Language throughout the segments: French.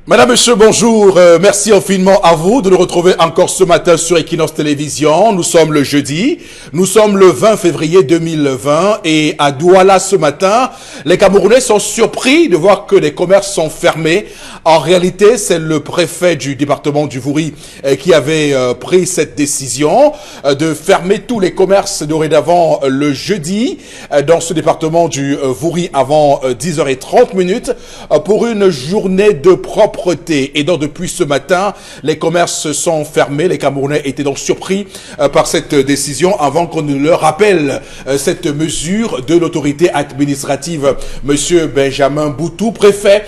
Madame, monsieur, bonjour. Merci infiniment à vous de nous retrouver encore ce matin sur Equinox Télévision. Nous sommes le jeudi. Nous sommes le 20 février 2020 et à Douala ce matin, les Camerounais sont surpris de voir que les commerces sont fermés. En réalité, c'est le préfet du département du Vouri qui avait pris cette décision de fermer tous les commerces dorénavant le jeudi dans ce département du Vouri avant 10h30 pour une journée de propreté. Et donc depuis ce matin, les commerces sont fermés. Les Camerounais étaient donc surpris par cette décision avant qu'on ne leur rappelle cette mesure de l'autorité administrative. Monsieur Benjamin Boutou, préfet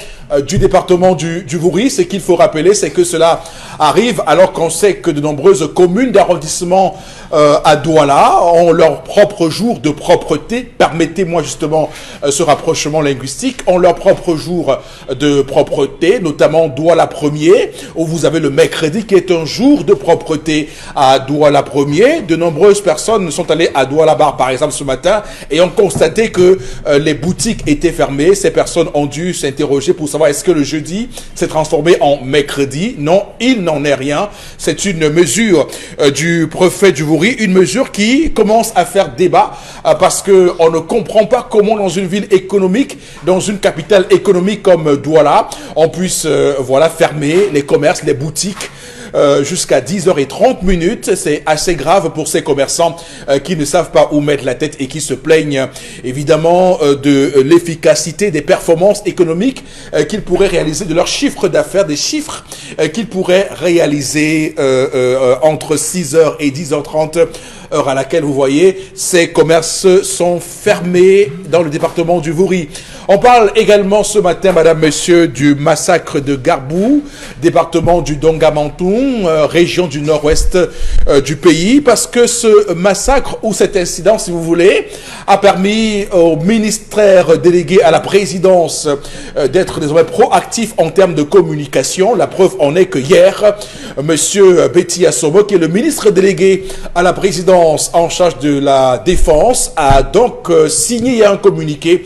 du département du Vouri, ce qu'il faut rappeler, c'est que cela arrive alors qu'on sait que de nombreuses communes d'arrondissement à Douala ont leur propre jour de propreté. Permettez-moi justement ce rapprochement linguistique, ont leur propre jour de propreté, notamment Douala 1er, où vous avez le mercredi qui est un jour de propreté à Douala 1er. De nombreuses personnes sont allées à Douala Bar par exemple ce matin et ont constaté que les boutiques étaient fermées. Ces personnes ont dû s'interroger pour savoir est-ce que le jeudi s'est transformé en mercredi. Non, il n'en est rien. C'est une mesure du préfet du Vouri, une mesure qui commence à faire débat parce que on ne comprend pas comment dans une ville économique, dans une capitale économique comme Douala, on puisse voilà, fermer les commerces, les boutiques jusqu'à 10h30. C'est assez grave pour ces commerçants qui ne savent pas où mettre la tête et qui se plaignent évidemment de l'efficacité des performances économiques qu'ils pourraient réaliser, de leurs chiffres d'affaires, des chiffres qu'ils pourraient réaliser entre 6h et 10h30, heure à laquelle vous voyez ces commerces sont fermés dans le département du Vouri. On parle également ce matin, madame, monsieur, du massacre de Garbou, département du Dongamantoum, région du nord-ouest du pays, parce que ce massacre ou cet incident, si vous voulez, a permis au ministère délégué à la présidence d'être désormais proactif en termes de communication. La preuve en est que hier, monsieur Betty Assomo, qui est le ministre délégué à la présidence en charge de la défense, a donc signé un communiqué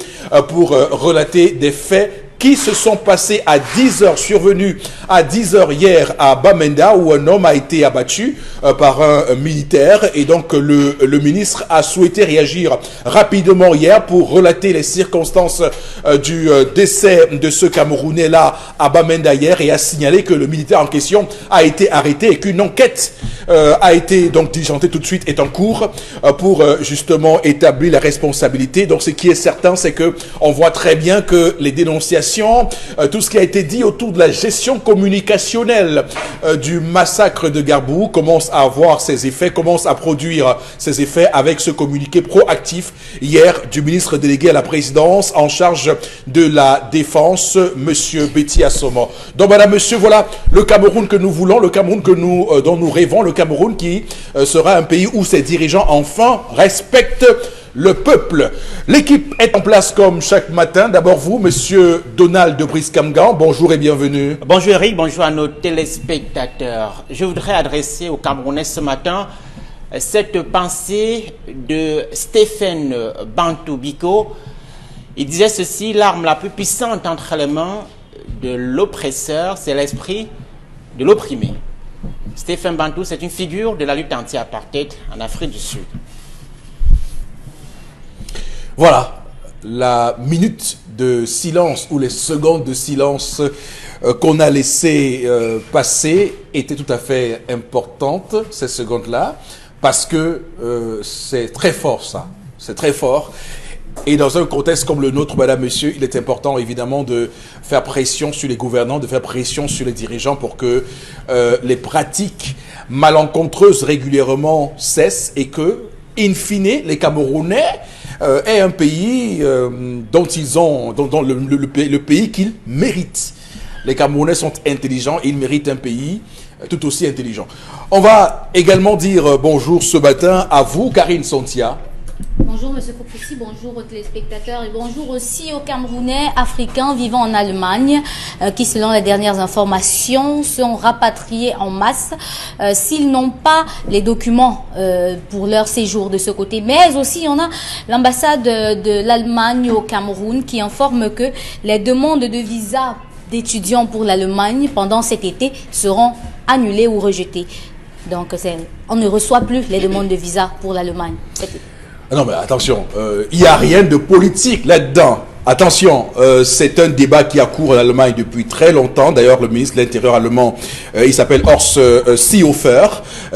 pour relater des faits qui se sont passés à 10h, survenus à 10h hier à Bamenda, où un homme a été abattu par un militaire. Et donc le ministre a souhaité réagir rapidement hier pour relater les circonstances du décès de ce Camerounais-là à Bamenda hier, et a signalé que le militaire en question a été arrêté et qu'une enquête a été donc diligentée tout de suite, est en cours pour justement établir la responsabilité. Donc ce qui est certain, c'est que on voit très bien que les dénonciations, tout ce qui a été dit autour de la gestion communicationnelle du massacre de Garbou commence à avoir ses effets, commence à produire ses effets avec ce communiqué proactif hier du ministre délégué à la présidence en charge de la défense, monsieur Betty Assomo. Donc madame, monsieur, voilà le Cameroun que nous voulons, le Cameroun que dont nous rêvons, le Cameroun qui sera un pays où ses dirigeants enfin respectent le peuple. L'équipe est en place comme chaque matin. D'abord vous, monsieur Donald de Brice-Camgan, bonjour et bienvenue. Bonjour Eric, bonjour à nos téléspectateurs. Je voudrais adresser aux Camerounais ce matin cette pensée de Stephen Bantou Biko. Il disait ceci: l'arme la plus puissante entre les mains de l'oppresseur, c'est l'esprit de l'opprimé. Stephen Bantou, c'est une figure de la lutte anti-apartheid en Afrique du Sud. Voilà, la minute de silence ou les secondes de silence qu'on a laissé passer étaient tout à fait importantes, ces secondes-là, parce que c'est très fort ça, c'est très fort. Et dans un contexte comme le nôtre, madame, monsieur, il est important évidemment de faire pression sur les gouvernants, de faire pression sur les dirigeants pour que les pratiques malencontreuses régulièrement cessent et que, in fine, les Camerounais est un pays dont le pays qu'ils méritent. Les Camerounais sont intelligents et ils méritent un pays tout aussi intelligent. On va également dire bonjour ce matin à vous, Karine Sontia. Bonjour Monsieur Kopoussi, bonjour aux téléspectateurs et bonjour aussi aux Camerounais africains vivant en Allemagne qui, selon les dernières informations, sont rapatriés en masse s'ils n'ont pas les documents pour leur séjour de ce côté. Mais aussi, on a l'ambassade de l'Allemagne au Cameroun qui informe que les demandes de visa d'étudiants pour l'Allemagne pendant cet été seront annulés ou rejetés. Donc, on ne reçoit plus les demandes de visa pour l'Allemagne. Non, mais attention, il n'y a rien de politique là-dedans. Attention, c'est un débat qui a cours en Allemagne depuis très longtemps. D'ailleurs, le ministre de l'Intérieur allemand, il s'appelle Horst Seehofer,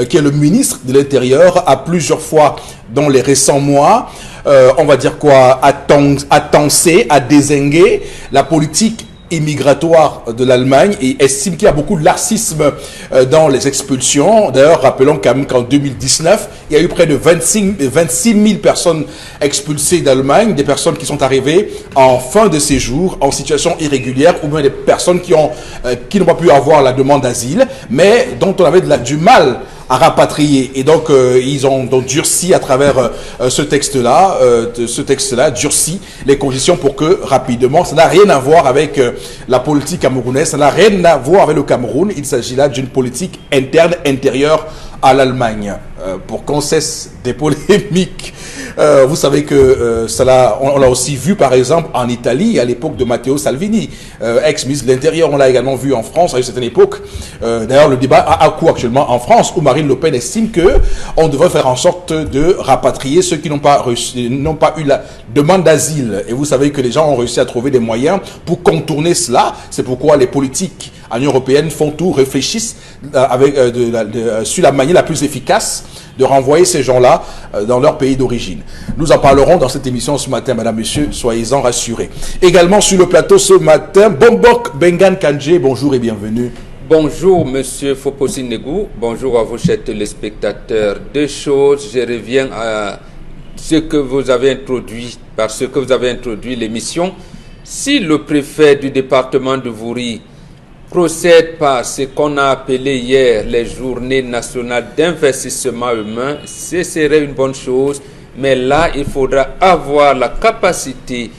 qui est le ministre de l'Intérieur, a plusieurs fois, dans les récents mois, on va dire quoi, a tensé, a dézingué la politique immigratoire de l'Allemagne et estime qu'il y a beaucoup de laxisme dans les expulsions. D'ailleurs, rappelons quand même qu'en 2019, il y a eu près de 26 000 personnes expulsées d'Allemagne, des personnes qui sont arrivées en fin de séjour, en situation irrégulière, ou bien des personnes qui n'ont pas pu avoir la demande d'asile, mais dont on avait du mal à rapatrier. Et donc, ils ont donc durci à travers ce texte-là, durci les conditions pour que, rapidement, ça n'a rien à voir avec la politique camerounaise, ça n'a rien à voir avec le Cameroun. Il s'agit là d'une politique interne, intérieure à l'Allemagne. Pour qu'on cesse des polémiques. Vous savez que on l'a aussi vu par exemple en Italie à l'époque de Matteo Salvini, ex-ministre de l'Intérieur. On l'a également vu en France à une certaine époque. D'ailleurs, le débat a cours actuellement en France où Marine Le Pen estime que on devrait faire en sorte de rapatrier ceux qui n'ont pas eu la demande d'asile. Et vous savez que les gens ont réussi à trouver des moyens pour contourner cela. C'est pourquoi les politiques à l'Union européenne font tout, réfléchissent sur la manière la plus efficace de renvoyer ces gens-là dans leur pays d'origine. Nous en parlerons dans cette émission ce matin, madame, monsieur, soyez-en rassurés. Également sur le plateau ce matin, Bombok Bengan Kandje, bonjour et bienvenue. Bonjour monsieur Foposi Negou, bonjour à vous chers téléspectateurs. Deux choses, je reviens à ce que vous avez introduit, parce que vous avez introduit l'émission. Si le préfet du département de Vouri procède par ce qu'on a appelé hier les journées nationales d'investissement humain, ce serait une bonne chose, mais là il faudra avoir la capacité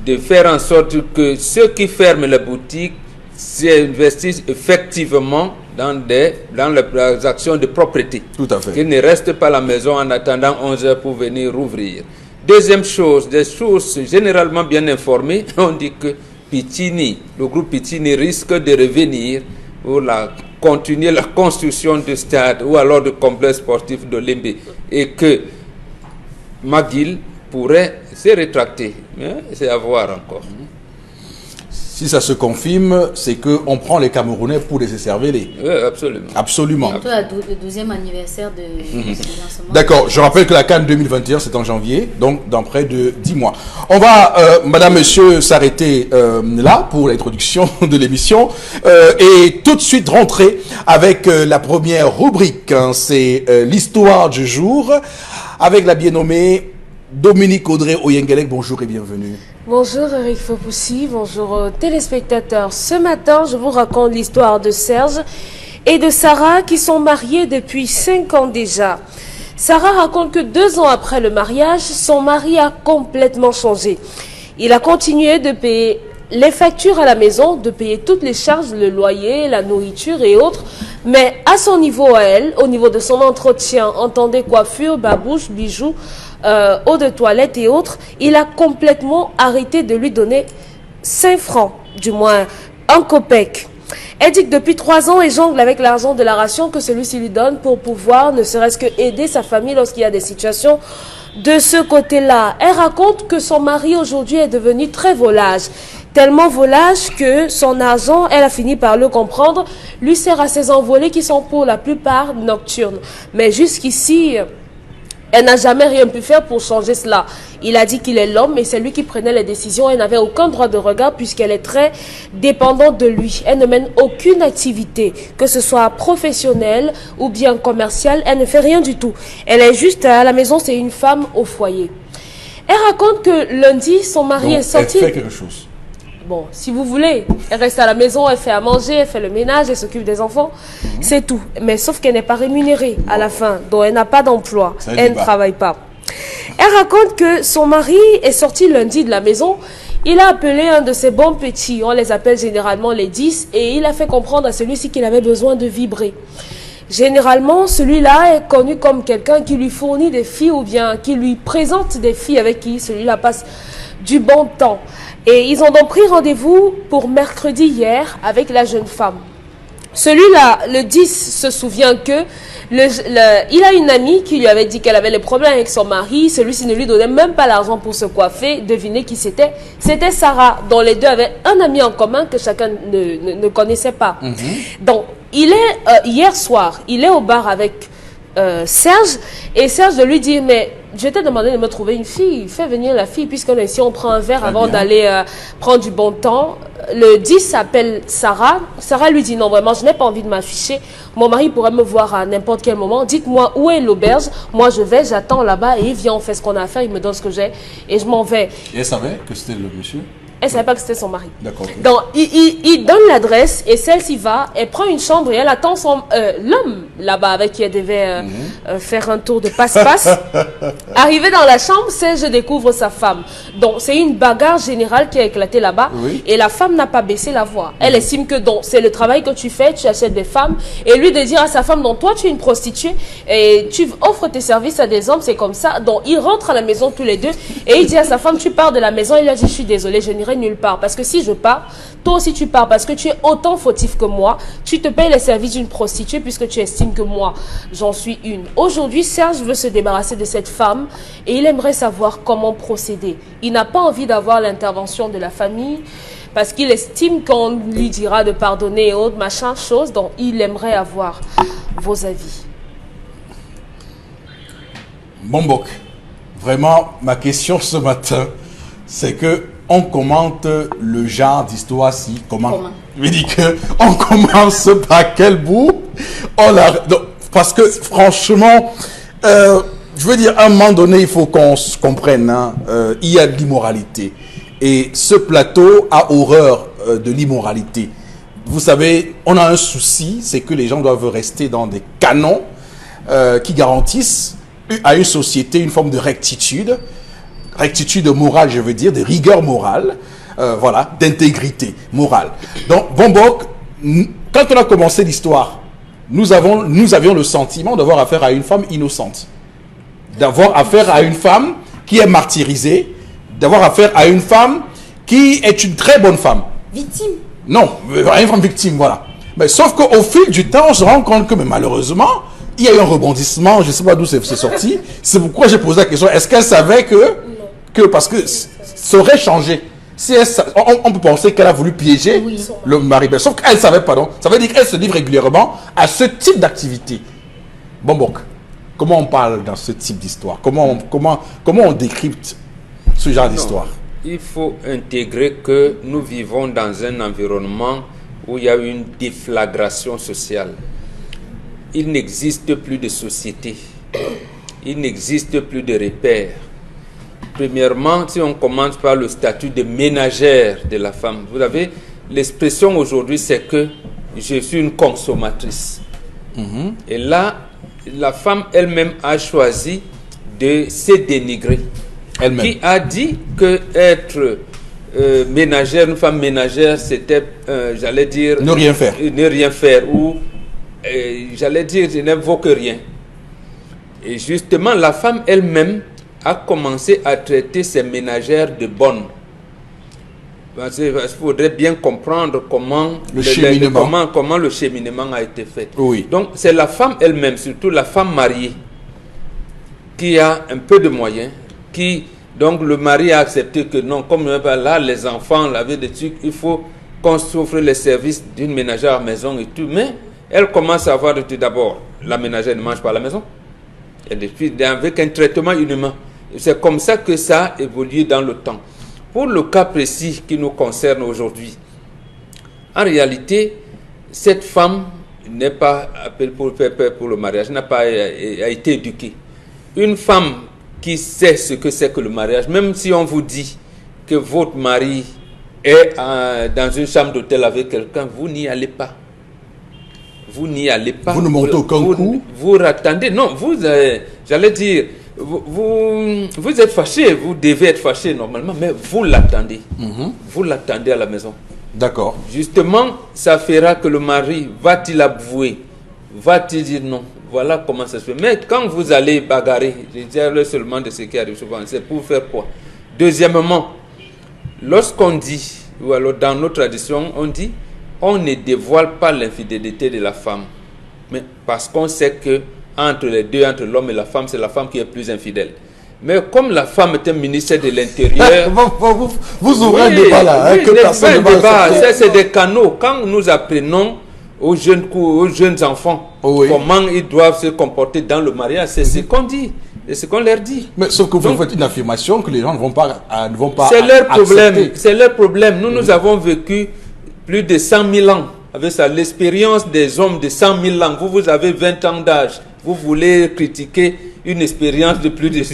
de faire en sorte que ceux qui ferment les boutiques s'investissent effectivement dans les actions de propreté. Tout à fait. Qu'ils ne restent pas à la maison en attendant 11 heures pour venir rouvrir. Deuxième chose, des sources généralement bien informées, on dit que Pitini, le groupe Pitini risque de revenir pour continuer la construction du stade ou alors du complexe sportif de Limbe et que McGill pourrait se rétracter. Mais c'est à voir encore. Si ça se confirme, c'est qu'on prend les Camerounais pour les écerveler. Oui, absolument. Absolument. Bientôt le 12e anniversaire de lancement. D'accord, je rappelle que la CAN 2021, c'est en janvier, donc dans près de 10 mois. On va, madame, monsieur, s'arrêter là pour l'introduction de l'émission et tout de suite rentrer avec la première rubrique. Hein, c'est l'histoire du jour avec la bien nommée Dominique Audrey Oyengelek. Bonjour et bienvenue. Bonjour Eric Fopoussi, bonjour téléspectateurs. Ce matin, je vous raconte l'histoire de Serge et de Sarah qui sont mariés depuis 5 ans déjà. Sarah raconte que 2 ans après le mariage, son mari a complètement changé. Il a continué de payer les factures à la maison, de payer toutes les charges, le loyer, la nourriture et autres. Mais à son niveau à elle, au niveau de son entretien, entendez coiffure, babouche, bijoux, eau de toilette et autres, il a complètement arrêté de lui donner 5 francs, du moins un copec. Elle dit que depuis 3 ans, elle jongle avec l'argent de la ration que celui-ci lui donne pour pouvoir ne serait-ce que aider sa famille lorsqu'il y a des situations de ce côté-là. Elle raconte que son mari aujourd'hui est devenu très volage. Tellement volage que son argent, elle a fini par le comprendre, lui sert à ses envolées qui sont pour la plupart nocturnes. Mais jusqu'ici, elle n'a jamais rien pu faire pour changer cela. Il a dit qu'il est l'homme et c'est lui qui prenait les décisions. Elle n'avait aucun droit de regard puisqu'elle est très dépendante de lui. Elle ne mène aucune activité, que ce soit professionnelle ou bien commerciale. Elle ne fait rien du tout. Elle est juste à la maison, c'est une femme au foyer. Elle raconte que lundi, son mari est sorti... Elle fait quelque chose. Bon, si vous voulez, elle reste à la maison, elle fait à manger, elle fait le ménage, elle s'occupe des enfants, c'est tout. Mais sauf qu'elle n'est pas rémunérée à la fin, donc elle n'a pas d'emploi, elle ne travaille pas. Elle raconte que son mari est sorti lundi de la maison, il a appelé un de ses bons petits, on les appelle généralement les 10, et il a fait comprendre à celui-ci qu'il avait besoin de vibrer. Généralement, celui-là est connu comme quelqu'un qui lui fournit des filles ou bien qui lui présente des filles avec qui celui-là passe du bon temps. Et ils ont donc pris rendez-vous pour mercredi hier avec la jeune femme. Celui-là, le 10, se souvient que il a une amie qui lui avait dit qu'elle avait des problèmes avec son mari. Celui-ci ne lui donnait même pas l'argent pour se coiffer. Devinez qui c'était? C'était Sarah, dont les deux avaient un ami en commun que chacun ne connaissait pas. Donc, il est, hier soir, il est au bar avec Serge, et Serge lui dit, mais je t'ai demandé de me trouver une fille, fais venir la fille, puisqu'on est ici, on prend un verre avant d'aller prendre du bon temps. Le 10 s'appelle Sarah. Sarah lui dit, non, vraiment, je n'ai pas envie de m'afficher. Mon mari pourrait me voir à n'importe quel moment. Dites-moi où est l'auberge. Moi, je vais, j'attends là-bas, et il vient, on fait ce qu'on a à faire, il me donne ce que j'ai, et je m'en vais. Et elle savait que c'était le monsieur? Elle ne savait pas que c'était son mari. D'accord. Donc, il donne l'adresse et celle-ci va, elle prend une chambre et elle attend l'homme là-bas avec qui elle devait faire un tour de passe-passe. Arrivé dans la chambre, je découvre sa femme. Donc, c'est une bagarre générale qui a éclaté là-bas. Oui. Et la femme n'a pas baissé la voix. Elle estime que c'est le travail que tu fais, tu achètes des femmes. Et lui de dire à sa femme, donc toi, tu es une prostituée et tu offres tes services à des hommes, c'est comme ça. Donc, ils rentrent à la maison tous les deux et il dit à sa femme, tu pars de la maison. Il a dit, je suis désolé, je n'irai nulle part. Parce que si je pars, toi aussi tu pars. Parce que tu es autant fautif que moi. Tu te payes les services d'une prostituée puisque tu estimes que moi, j'en suis une. Aujourd'hui, Serge veut se débarrasser de cette femme et il aimerait savoir comment procéder. Il n'a pas envie d'avoir l'intervention de la famille parce qu'il estime qu'on lui dira de pardonner et autres, machin, chose. Donc, il aimerait avoir vos avis. Bombok, vraiment, ma question ce matin, c'est que on commente le genre d'histoire-ci. Comment? Je me dis que on commence par quel bout? Parce que franchement, je veux dire, à un moment donné, il faut qu'on se comprenne. Hein, il y a de l'immoralité. Et ce plateau a horreur de l'immoralité. Vous savez, on a un souci, c'est que les gens doivent rester dans des canons qui garantissent à une société une forme de rectitude morale, je veux dire, de rigueur morale, voilà, d'intégrité morale. Donc, Bombok, quand on a commencé l'histoire, nous avions le sentiment d'avoir affaire à une femme innocente, d'avoir affaire à une femme qui est martyrisée, d'avoir affaire à une femme qui est une très bonne femme. Victime? Non, une femme victime, voilà. Mais sauf qu'au fil du temps, on se rend compte que mais malheureusement, il y a eu un rebondissement, je ne sais pas d'où c'est sorti. C'est pourquoi j'ai posé la question, est-ce qu'elle savait que parce que ça aurait changé. Si on peut penser qu'elle a voulu piéger le mari. Sauf qu'elle ne savait pas, non. Ça veut dire qu'elle se livre régulièrement à ce type d'activité. Bombok, comment on parle dans ce type d'histoire? Comment on décrypte ce genre d'histoire? Il faut intégrer que nous vivons dans un environnement où il y a une déflagration sociale. Il n'existe plus de société. Il n'existe plus de repères. Premièrement, si on commence par le statut de ménagère de la femme, vous avez l'expression aujourd'hui, c'est que je suis une consommatrice. Et là, la femme elle-même a choisi de se dénigrer. Elle-même. Qui a dit que être ménagère, une femme ménagère, c'était, j'allais dire... Ne rien faire. Ne rien faire, ou j'allais dire, je n'invoque rien. Et justement, la femme elle-même a commencé à traiter ses ménagères de bonnes. Il faudrait bien comprendre comment le cheminement a été fait. Oui. Donc, c'est la femme elle-même, surtout la femme mariée, qui a un peu de moyens, donc le mari a accepté que non, comme là, les enfants, la vie des trucs, il faut qu'on s'offre les services d'une ménagère à la maison et tout. Mais elle commence à voir tout d'abord, la ménagère ne mange pas à la maison. Et depuis, avec un traitement inhumain. C'est comme ça que ça a évolué dans le temps. Pour le cas précis qui nous concerne aujourd'hui, en réalité, cette femme n'est pas appelée pour le mariage, n'a pas été éduquée. Une femme qui sait ce que c'est que le mariage, même si on vous dit que votre mari est dans une chambre d'hôtel avec quelqu'un, vous n'y allez pas. Vous n'y allez pas. Vous ne montez aucun coup. Vous attendez. Non, j'allais dire, vous êtes fâché, vous devez être fâché normalement, mais vous l'attendez. Vous l'attendez à la maison. D'accord. Justement, ça fera que le mari va-t-il avouer, va-t-il dire non? Voilà comment ça se fait. Mais quand vous allez bagarrer, je dirais seulement de ce qui arrive souvent, c'est pour faire quoi? Deuxièmement, lorsqu'on dit, ou alors dans nos traditions, on dit, on ne dévoile pas l'infidélité de la femme. Mais parce qu'on sait que entre les deux, entre l'homme et la femme, c'est la femme qui est plus infidèle. Mais comme la femme est un ministère de l'Intérieur... vous ouvrez un débat là, oui, que personne ne va accepter. c'est des canaux. Quand nous apprenons aux jeunes enfants comment ils doivent se comporter dans le mariage, c'est ce qu'on dit, c'est ce qu'on leur dit. Mais sauf que vous faites une affirmation que les gens ne vont pas c'est leur problème. accepter. C'est leur problème. Nous avons vécu plus de 100 000 ans avec ça. L'expérience des hommes de 100 000 ans. Vous avez 20 ans d'âge. Vous voulez critiquer une expérience de plus de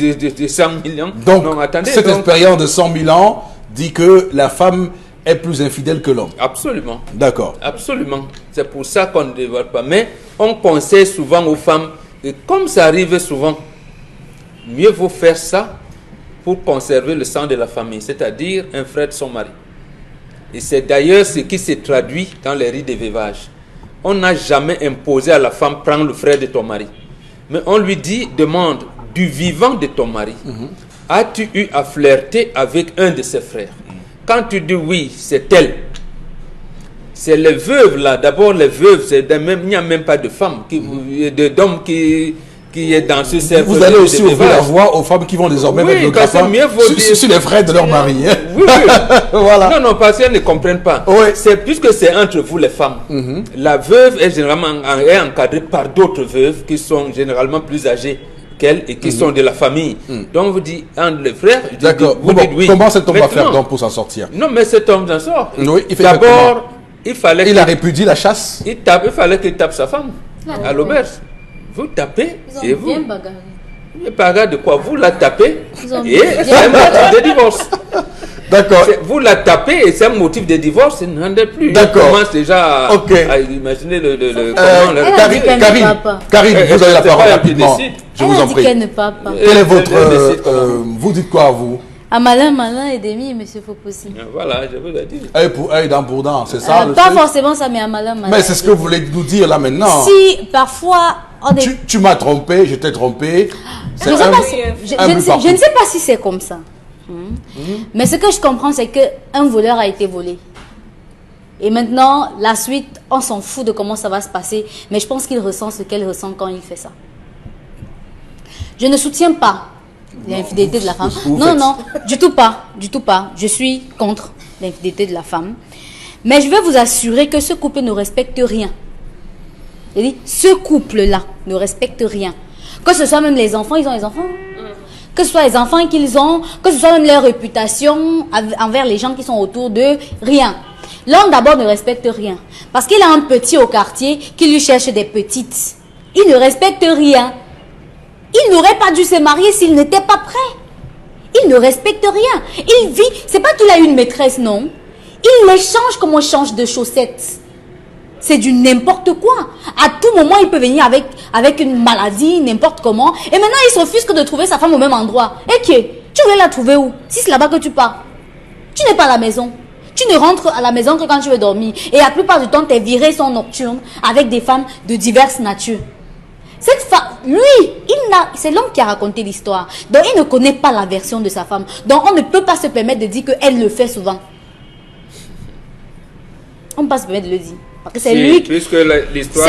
100 000 ans. Donc, non, attendez, cette expérience de 100 000 ans dit que la femme est plus infidèle que l'homme. Absolument. D'accord. Absolument. C'est pour ça qu'on ne dévoile pas. Mais on conseille souvent aux femmes, et comme ça arrive souvent, mieux vaut faire ça pour conserver le sang de la famille, c'est-à-dire un frère de son mari. Et c'est d'ailleurs ce qui se traduit dans les rites de veuvage. On n'a jamais imposé à la femme prendre le frère de ton mari. Mais on lui dit, demande du vivant de ton mari, as-tu eu à flirter avec un de ses frères? Quand tu dis oui, c'est elle. C'est les veuves là. D'abord les veuves, il n'y a même pas de femmes, d'hommes qui est dans ce cercle. Vous allez aussi ouvrir la voie aux femmes qui vont désormais mettre le grappin sur les frères de leur mari. Hein. Oui, oui. Voilà. Non, parce qu'elles ne comprennent pas. Oui. C'est puisque c'est entre vous les femmes. La veuve est généralement encadrée par d'autres veuves qui sont généralement plus âgées qu'elle et qui sont de la famille. Donc vous dites, entre les frères, d'accord. Vous dites oui. Comment cet homme va faire donc pour s'en sortir? Non, mais cet homme s'en sort. Oui, il fait d'abord, il fallait il a répudié la chasse. Il fallait qu'il tape sa femme à l'auberge. Vous tapez et vous. Mais bagarre de quoi? Vous la tapez et c'est un motif de divorce. D'accord. Vous la tapez et c'est un motif de divorce, il n'en est plus. D'accord. On commence déjà à imaginer Karine, vous avez la parole rapidement. Je vous en prie. Elle ne part pas. Quel est votre... vous dites quoi à vous? À malin et demi, monsieur Foposi. Voilà, je vous ai dit. Œil pour œil, dent pour dent, c'est ça le pas truc? Forcément ça, mais à malin. Mais c'est ce que vous voulez nous dire là maintenant. Si, parfois... Tu m'as trompé, je t'ai trompé. Je ne sais pas si c'est comme ça. Mais ce que je comprends, c'est qu'un voleur a été volé. Et maintenant, la suite, on s'en fout de comment ça va se passer. Mais je pense qu'il ressent ce qu'elle ressent quand il fait ça. Je ne soutiens pas l'infidélité de la femme. Non, non, du tout pas. Du tout pas. Je suis contre l'infidélité de la femme. Mais je vais vous assurer que ce couple ne respecte rien. Ce couple-là ne respecte rien. Que ce soit même les enfants, ils ont les enfants. Que ce soit les enfants qu'ils ont, que ce soit même leur réputation envers les gens qui sont autour d'eux, rien. L'homme d'abord ne respecte rien. Parce qu'il a un petit au quartier qui lui cherche des petites. Il ne respecte rien. Il n'aurait pas dû se marier s'il n'était pas prêt. Il ne respecte rien. Il vit, c'est pas qu'il a une maîtresse, non. Il les change comme on change de chaussettes. C'est du n'importe quoi. À tout moment, il peut venir avec une maladie, n'importe comment. Et maintenant, il s'offusque de trouver sa femme au même endroit. Et tu veux la trouver où? Si c'est là-bas que tu pars. Tu n'es pas à la maison. Tu ne rentres à la maison que quand tu veux dormir. Et la plupart du temps, tes virées sont nocturnes avec des femmes de diverses natures. Cette femme, lui, c'est l'homme qui a raconté l'histoire. Donc, il ne connaît pas la version de sa femme. Donc, on ne peut pas se permettre de dire qu'elle le fait souvent. On ne peut pas se permettre de le dire. Parce que c'est lui. Puisque l'histoire.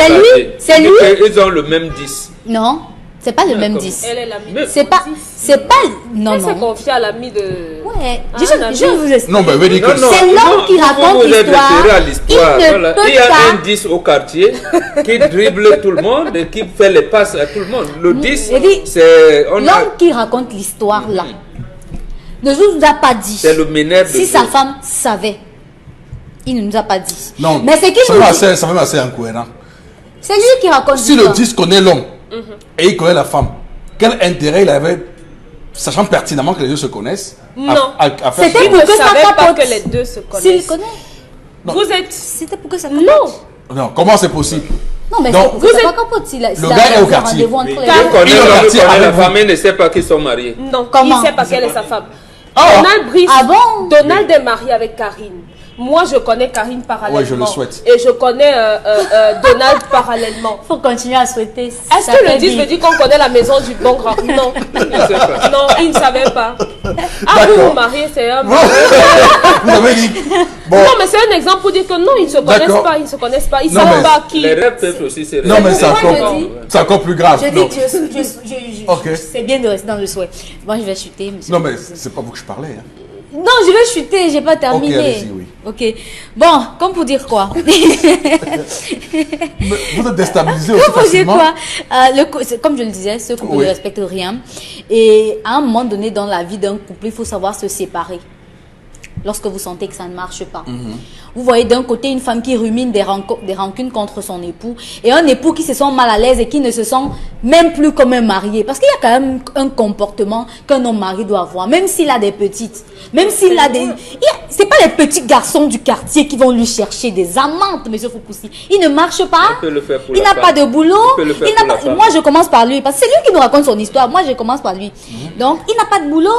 C'est lui. Ils ont le même 10. Non, c'est pas le même 10. Elle est l'amie. C'est pas. Non, elle non. s'est confiée à l'ami de. Ouais. Je vous explique. Non, mais c'est l'homme qui raconte l'histoire. Il y a un 10 au quartier qui dribble tout le monde et qui fait les passes à tout le monde. Le 10, c'est. L'homme qui raconte l'histoire là ne nous a pas dit. C'est le ménère de si sa femme savait. Il ne nous a pas dit. Non, mais c'est qu'il ça fait assez incohérent. C'est lui qui raconte si le 10 connaît l'homme et il connaît la femme, quel intérêt il avait, sachant pertinemment que les deux se connaissent, à faire c'était pour que ça pas que les deux se connaissent. S'il connaît. Vous êtes. C'était pour que ça capote. Non, comment c'est possible? Non, mais c'est pour que ça pas capote. Le gars est au quartier. Il connaît la femme et ne sait pas qu'ils sont mariés. Non, il ne sait pas qu'elle est sa femme. Donald est marié avec Karine. Moi, je connais Karine parallèlement. Ouais, je le souhaite. Et je connais Donald parallèlement. Il faut continuer à souhaiter. Est-ce que le 10 veut dire qu'on connaît la maison du bon grand? Non. Non, il ne savait pas. Ah, vous vous mariez, c'est un... Vous avez dit. Bon. Non, mais c'est un exemple pour dire que non, ils ne se connaissent pas. Ils ne se connaissent pas. Ils ne Non, savent mais pas qui... Les rêves peuvent aussi se Non, mais réaliser. c'est encore plus grave. Je Non. dis, Ok. c'est bien de rester dans le souhait. Moi, je vais chuter, monsieur. Non, mais c'est pas vous que je parlais. Hein. Non, je vais chuter, j'ai pas terminé. Ok, allez-y, oui. Ok. Bon, comme pour dire quoi? Mais vous êtes déstabilisé aussi Comme pour dire facilement. quoi? Comme je le disais, ce couple Oui. ne respecte rien. Et à un moment donné dans la vie d'un couple, il faut savoir se séparer. Lorsque vous sentez que ça ne marche pas. Vous voyez d'un côté une femme qui rumine des rancunes contre son époux et un époux qui se sent mal à l'aise et qui ne se sent même plus comme un marié. Parce qu'il y a quand même un comportement qu'un homme marié doit avoir, même s'il a des petites. Même s'il a des... C'est pas les petits garçons du quartier qui vont lui chercher des amantes, monsieur Foupoussi. Il ne marche pas. Il peut le faire pour Il la n'a femme. pas de boulot. Il peut le faire Il n'a pour la pas... femme. Moi, je commence par lui. Parce que c'est lui qui nous raconte son histoire. Moi, je commence par lui. Donc, il n'a pas de boulot.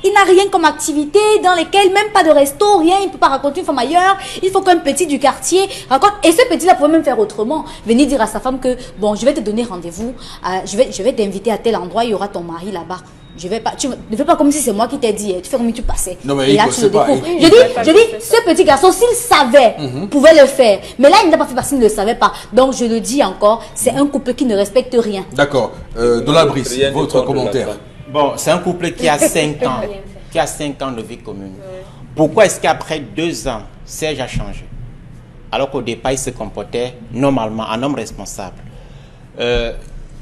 Il n'a rien comme activité dans lesquelles, même pas de resto, rien. Il ne peut pas raconter une femme ailleurs. Il faut qu'un petit du quartier raconte. Et ce petit-là pouvait même faire autrement. Venir dire à sa femme que, bon, je vais te donner rendez-vous. Je vais t'inviter à tel endroit. Il y aura ton mari là-bas. Je vais pas, tu ne fais pas comme si c'est moi qui t'ai dit. Tu fais comme si tu passais. Non, mais et il là, ne tu sait le pas, découvres. il- Je dis, ce petit garçon, s'il savait, pouvait le faire. Mais là, il n'a pas fait parce qu'il ne le savait pas. Donc, je le dis encore, c'est un couple qui ne respecte rien. D'accord. Donald Brice, Rien ne votre contre commentaire. la femme. Bon, c'est un couple qui a 5 ans, qui a 5 ans de vie commune. Pourquoi est-ce qu'après 2 ans, Serge a changé? Alors qu'au départ, il se comportait normalement, un homme responsable.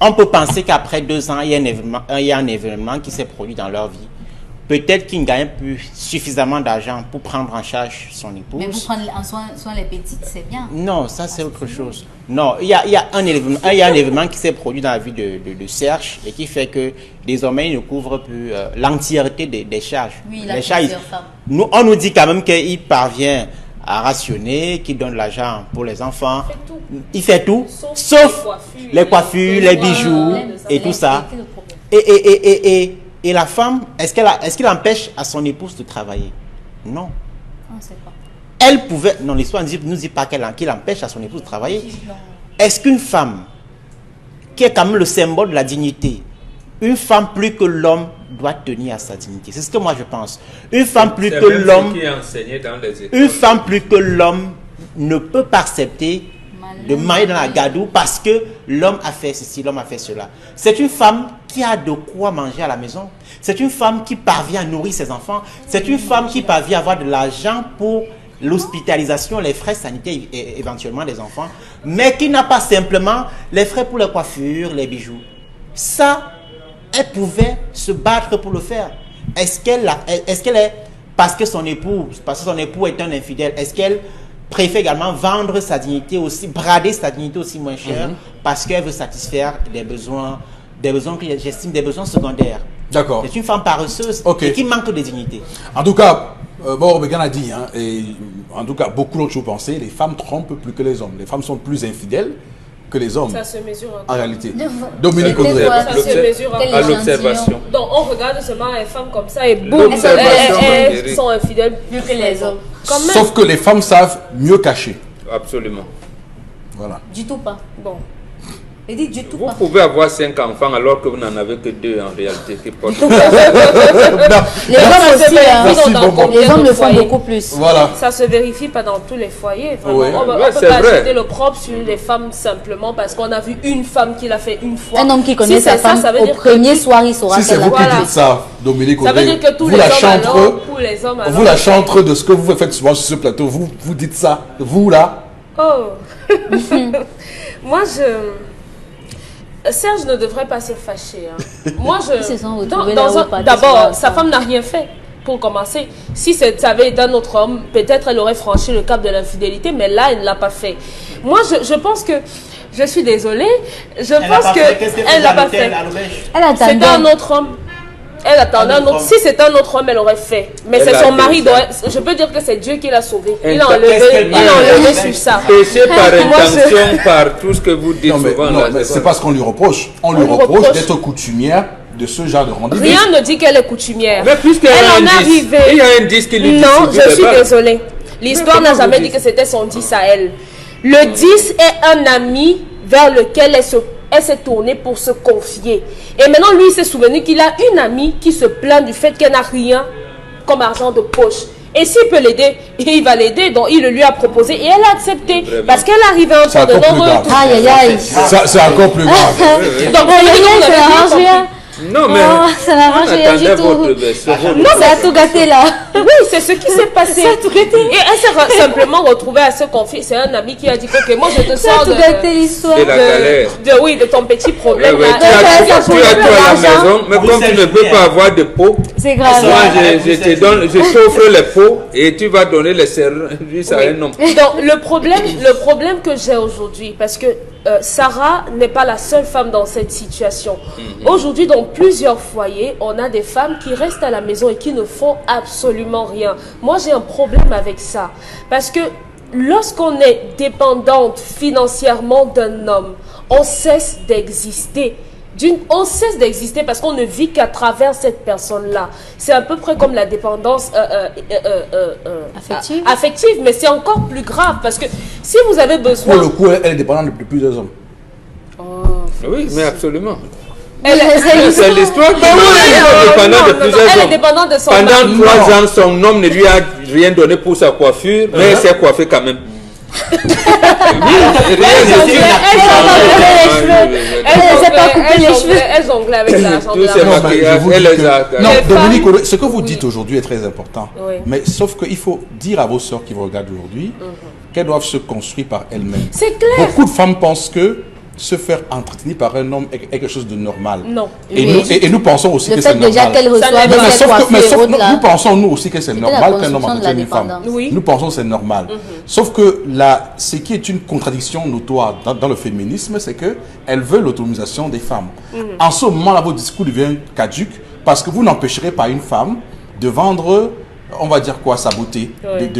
On peut penser qu'après 2 ans, il y a un événement qui s'est produit dans leur vie. Peut-être qu'il ne gagne plus suffisamment d'argent pour prendre en charge son épouse. Mais vous prendre en soin les petites, c'est bien. Non, ça c'est autre chose. Non, il y a un événement qui s'est produit dans la vie de Serge et qui fait que désormais il ne couvre plus l'entièreté des charges. Oui, il a les charges, plusieurs femmes. on nous dit quand même qu'il parvient à rationner, qu'il donne de l'argent pour les enfants. Il fait tout, sauf les coiffures, les bijoux et tout ça. Et la femme, est-ce qu'il empêche à son épouse de travailler? Non. On ne sait pas. Elle pouvait... Non, l'histoire ne nous dit pas qu'il empêche à son épouse de travailler. Est-ce qu'une femme, qui est quand même le symbole de la dignité, une femme plus que l'homme doit tenir à sa dignité? C'est ce que moi je pense. Une femme plus C'est que même ce l'homme... qui est enseigné dans les écoles. Une femme plus que l'homme ne peut pas accepter de marier dans la gadoue parce que l'homme a fait ceci, l'homme a fait cela. C'est une femme qui a de quoi manger à la maison. C'est une femme qui parvient à nourrir ses enfants. C'est une femme qui parvient à avoir de l'argent pour l'hospitalisation, les frais sanitaires éventuellement des enfants, mais qui n'a pas simplement les frais pour les coiffures, les bijoux. Ça, elle pouvait se battre pour le faire. Est-ce qu'elle est, parce que son époux est un infidèle, est-ce qu'elle préfère également vendre sa dignité aussi, brader sa dignité aussi moins cher parce qu'elle veut satisfaire des besoins que j'estime des besoins secondaires. D'accord. C'est une femme paresseuse et qui manque de dignité. En tout cas, Began a dit, hein, et en tout cas, beaucoup d'autres choses pensaient, les femmes trompent plus que les hommes. Les femmes sont plus infidèles que les hommes, Ça se mesure en réalité. De- Dominique de- Audrey. de- Ça se mesure Quel À échantillon. l'observation. Donc on regarde seulement les femmes comme ça et boum, L'observation, elles Marguerite. sont infidèles Plus que les hommes. Quand même. Sauf que les femmes savent mieux cacher. Absolument. Voilà. Du tout pas. Bon. Il dit du tout Vous pas. pouvez avoir 5 enfants alors que vous n'en avez que 2 en réalité qui portent. Les hommes aussi, hein. Merci, Dans Bonbon. combien Les hommes de le font foyers? beaucoup plus. Voilà. Ça se vérifie pas dans tous les foyers. Vraiment. Ouais. On Ouais, peut c'est pas vrai. jeter le propre sur les femmes simplement parce qu'on a vu une femme qui l'a fait une fois. Un homme qui connaît Si sa c'est ça, femme, ça veut au dire que premier soir, il saura Si c'est qu'elle a vous qui Voilà. dites ça, Dominique Ça veut Audrey, dire que tous vous les la hommes chantre, alors, pour les hommes alors. vous la chantre de ce que vous faites souvent sur ce plateau, vous dites ça, vous là. Oh. Moi, Serge ne devrait pas se fâcher. Hein. Moi, Ils se sont retrouvés là où pas de D'abord, soir sa femme n'a rien fait. Pour commencer, si ça avait été un autre homme, peut-être elle aurait franchi le cap de l'infidélité, mais là, elle ne l'a pas fait. Moi, je pense que, je suis désolée, je pense qu'elle l'a pas fait. Elle attendait. C'était un autre homme. Elle attendait un autre. Si c'était un autre homme, elle aurait fait. Mais Elle c'est a son fait mari. ça. Je peux dire que c'est Dieu qui l'a sauvé. Elle Il a t'a- enlevé, qu'est-ce qu'elle il a parle? enlevé sur ça. Péché par Moi, intention, par tout ce que vous dites Non, mais, souvent. non, là, mais c'est c'est pas- pas ce qu'on lui reproche. On lui lui reproche reproche. d'être coutumière de ce genre de rendez-vous. Rien ne dit qu'elle est coutumière. Mais puisqu'il y a Elle un en est indice, arrivée. il y a un indice qui lui dit Non, si vous je suis l'avez pas. désolée. L'histoire n'a jamais dit que c'était son 10 à elle. Le 10 est un ami vers lequel elle s'est tournée pour se confier. Et maintenant, lui, il s'est souvenu qu'il a une amie qui se plaint du fait qu'elle n'a rien comme argent de poche. Et s'il peut l'aider, il va l'aider. Donc, il le lui a proposé et elle a accepté. Vraiment. Parce qu'elle arrivait à un point de non-retour. Aïe, aïe, aïe. Ça, c'est encore plus grave. Donc, Ça n'arrange rien. Non, mais Oh, ça n'arrange on rien du attendait tout. votre version. Ça a tout gâté là. oui, c'est ce qui s'est passé. Et elle s'est simplement retrouvée à se confier. C'est un ami qui a dit ok, moi je te Ça a sors tout gâté l'histoire. C'est la galère. de ton petit problème. Ouais, là. tu as ça tout pour à la l'argent. maison, mais comme tu ne peux pas avoir de pot, C'est grave. moi je t'offre les pots et tu vas donner les services à un homme. Donc le problème que j'ai aujourd'hui, parce que Sarah n'est pas la seule femme dans cette situation. Aujourd'hui, dans plusieurs foyers, on a des femmes qui restent à la maison et qui ne font absolument rien. Moi, j'ai un problème avec ça. Parce que lorsqu'on est dépendante financièrement d'un homme, on cesse d'exister. On cesse d'exister parce qu'on ne vit qu'à travers cette personne-là. C'est à peu près comme la dépendance affective, mais c'est encore plus grave parce que si vous avez besoin... Pour le coup, elle est dépendante de plusieurs hommes. Oui, mais absolument. Elle C'est l'histoire qui est dépendante de plusieurs elle est hommes. dépendante de son Pendant mari. 3 ans, son homme ne lui a rien donné pour sa coiffure, mais elle s'est coiffée quand même. Elle jonglait avec l'argent de Tous ces l'argent. Non, mais je maquillages, vous elle dis les que- a. Non, Les Dominique, femmes- ce que vous dites aujourd'hui est très important. Oui. Mais sauf qu'il faut dire à vos sœurs qui vous regardent aujourd'hui qu'elles doivent se construire par elles-mêmes. C'est clair. Beaucoup de femmes pensent que se faire entretenir par un homme est quelque chose de normal. Non. Et, Oui. nous pensons aussi Le que fait c'est déjà normal. qu'elle reçoive n'est Mais pas- ses coiffures nous là. pensons nous aussi que c'est la normal qu'un homme construction de la entretienne une femme. dépendance. Oui. Nous pensons que c'est normal. Sauf que là, ce qui est une contradiction notoire dans le féminisme, c'est que elle veut l'autonomisation des femmes. En ce moment-là, votre discours devient caduc parce que vous n'empêcherez pas une femme de vendre, on va dire quoi, sa beauté, Oui.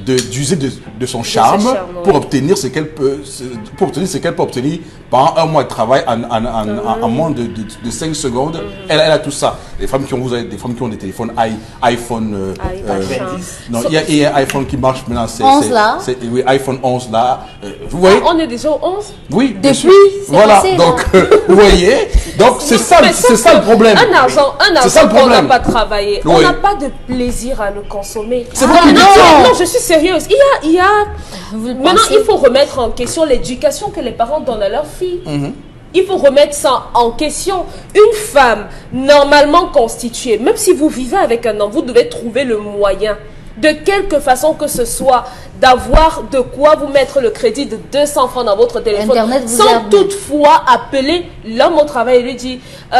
d'user de son charme charme, pour oui. obtenir ce qu'elle peut, obtenir pendant un mois de travail en moins de 5 secondes. Elle a tout ça. Les femmes vous avez des femmes qui ont des téléphones iPhone. Non, il y a un iPhone qui marche maintenant. 11 là. Oui, iPhone 11 là. Vous voyez? On est déjà au 11. Oui, bien Depuis, sûr. c'est Voilà. passé, Donc, vous voyez? Donc, c'est ça le problème. Un argent C'est ça le qu'on n'a problème. pas travaillé. On Oui. n'a pas de plaisir à le consommer. C'est vous qui dites non, ça. non, je suis sérieuse. Il y a Vous le maintenant, pensez? il faut remettre en question l'éducation que les parents donnent à leurs filles. Il faut remettre ça en question. Une femme normalement constituée, même si vous vivez avec un homme, vous devez trouver le moyen, de quelque façon que ce soit, d'avoir de quoi vous mettre le crédit de 200 francs dans votre téléphone, Internet vous sans aide. toutefois appeler l'homme au travail et lui dire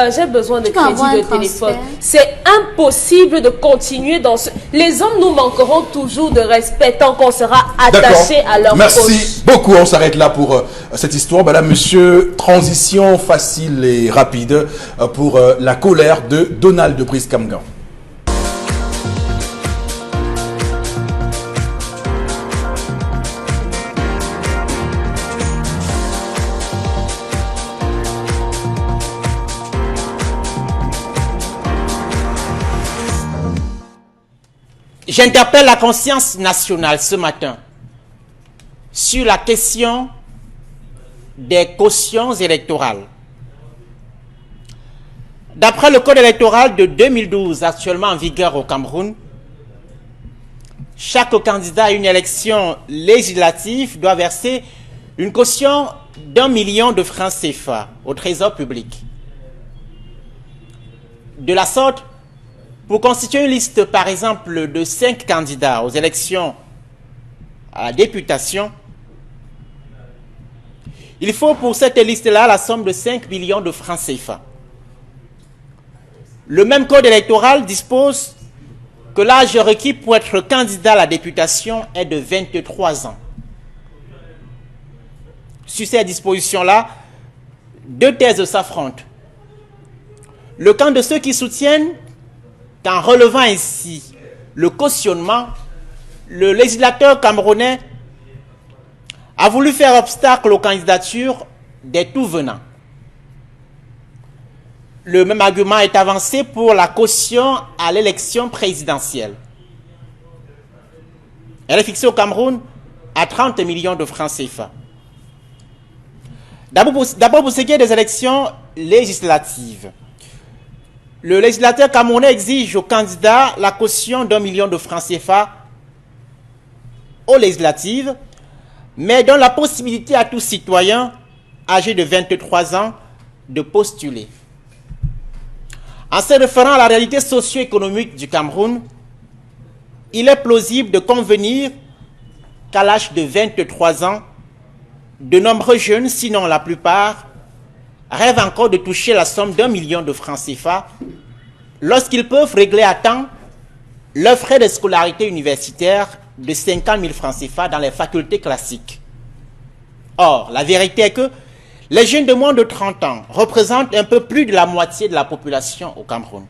j'ai besoin de Tu peux crédit avoir de un téléphone. transfert. C'est impossible de continuer dans ce... Les hommes nous manqueront toujours de respect tant qu'on sera attachés à leur Merci poche. beaucoup. On s'arrête là pour cette histoire. Madame, monsieur, transition facile et rapide pour la colère de Donald de Brice-Camgan. J'interpelle la conscience nationale ce matin sur la question des cautions électorales. D'après le code électoral de 2012, actuellement en vigueur au Cameroun, chaque candidat à une élection législative doit verser une caution d'1 million de francs CFA au trésor public. De la sorte, pour constituer une liste, par exemple, de 5 candidats aux élections à la députation, il faut pour cette liste-là la somme de 5 millions de francs CFA. Le même code électoral dispose que l'âge requis pour être candidat à la députation est de 23 ans. Sur ces dispositions-là, 2 thèses s'affrontent. Le camp de ceux qui soutiennent qu'en relevant ainsi le cautionnement, le législateur camerounais a voulu faire obstacle aux candidatures des tout-venants. Le même argument est avancé pour la caution à l'élection présidentielle. Elle est fixée au Cameroun à 30 millions de francs CFA. D'abord, pour ce qui est des élections législatives, le législateur camerounais exige aux candidats la caution d'1 million de francs CFA aux législatives, mais donne la possibilité à tout citoyen âgé de 23 ans de postuler. En se référant à la réalité socio-économique du Cameroun, il est plausible de convenir qu'à l'âge de 23 ans, de nombreux jeunes, sinon la plupart, rêvent encore de toucher la somme d'1 million de francs CFA lorsqu'ils peuvent régler à temps leurs frais de scolarité universitaire de 50 000 francs CFA dans les facultés classiques. Or, la vérité est que les jeunes de moins de 30 ans représentent un peu plus de la moitié de la population au Cameroun.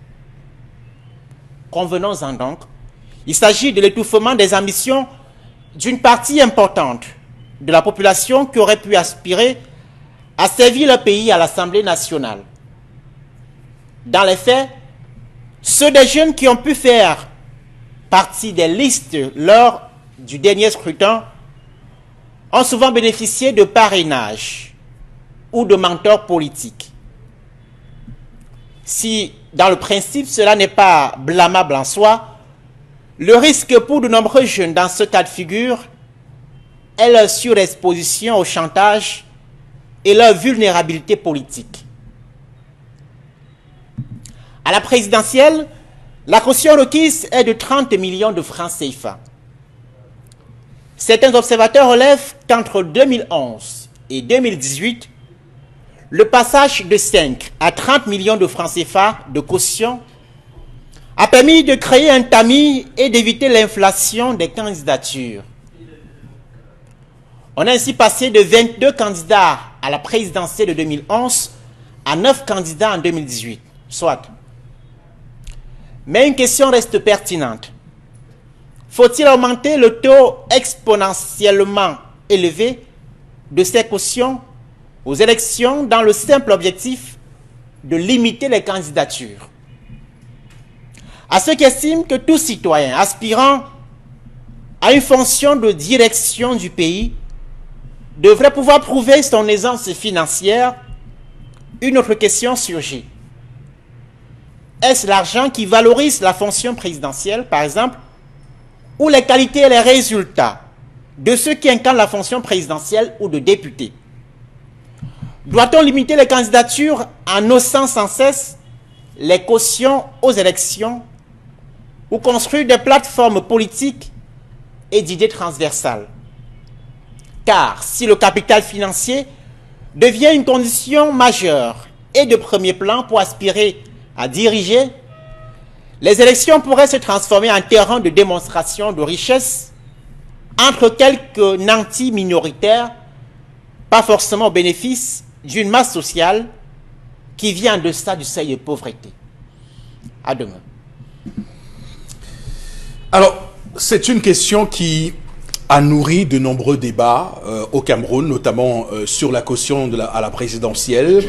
Convenons-en donc, il s'agit de l'étouffement des ambitions d'une partie importante de la population qui aurait pu aspirer à servir le pays à l'Assemblée nationale. Dans les faits, ceux des jeunes qui ont pu faire partie des listes lors du dernier scrutin ont souvent bénéficié de parrainage ou de mentors politiques. Si, dans le principe, cela n'est pas blâmable en soi, le risque pour de nombreux jeunes dans ce cas de figure est leur surexposition au chantage et leur vulnérabilité politique. À la présidentielle, la caution requise est de 30 millions de francs CFA. Certains observateurs relèvent qu'entre 2011 et 2018, le passage de 5 à 30 millions de francs CFA de caution a permis de créer un tamis et d'éviter l'inflation des candidatures. On a ainsi passé de 22 candidats à la présidentielle de 2011 à 9 candidats en 2018, soit. Mais une question reste pertinente. Faut-il augmenter le taux exponentiellement élevé de ces cautions aux élections dans le simple objectif de limiter les candidatures? À ceux qui estiment que tout citoyen aspirant à une fonction de direction du pays devrait pouvoir prouver son aisance financière, une autre question surgit. Est-ce l'argent qui valorise la fonction présidentielle, par exemple, ou les qualités et les résultats de ceux qui incarnent la fonction présidentielle ou de député? Doit-on limiter les candidatures en haussant sans cesse les cautions aux élections ou construire des plateformes politiques et d'idées transversales? Car si le capital financier devient une condition majeure et de premier plan pour aspirer à diriger, les élections pourraient se transformer en terrain de démonstration de richesse entre quelques nantis minoritaires, pas forcément au bénéfice d'une masse sociale qui vit en deçà du seuil de pauvreté. À demain. Alors, c'est une question qui a nourri de nombreux débats au Cameroun, notamment sur la caution à la présidentielle,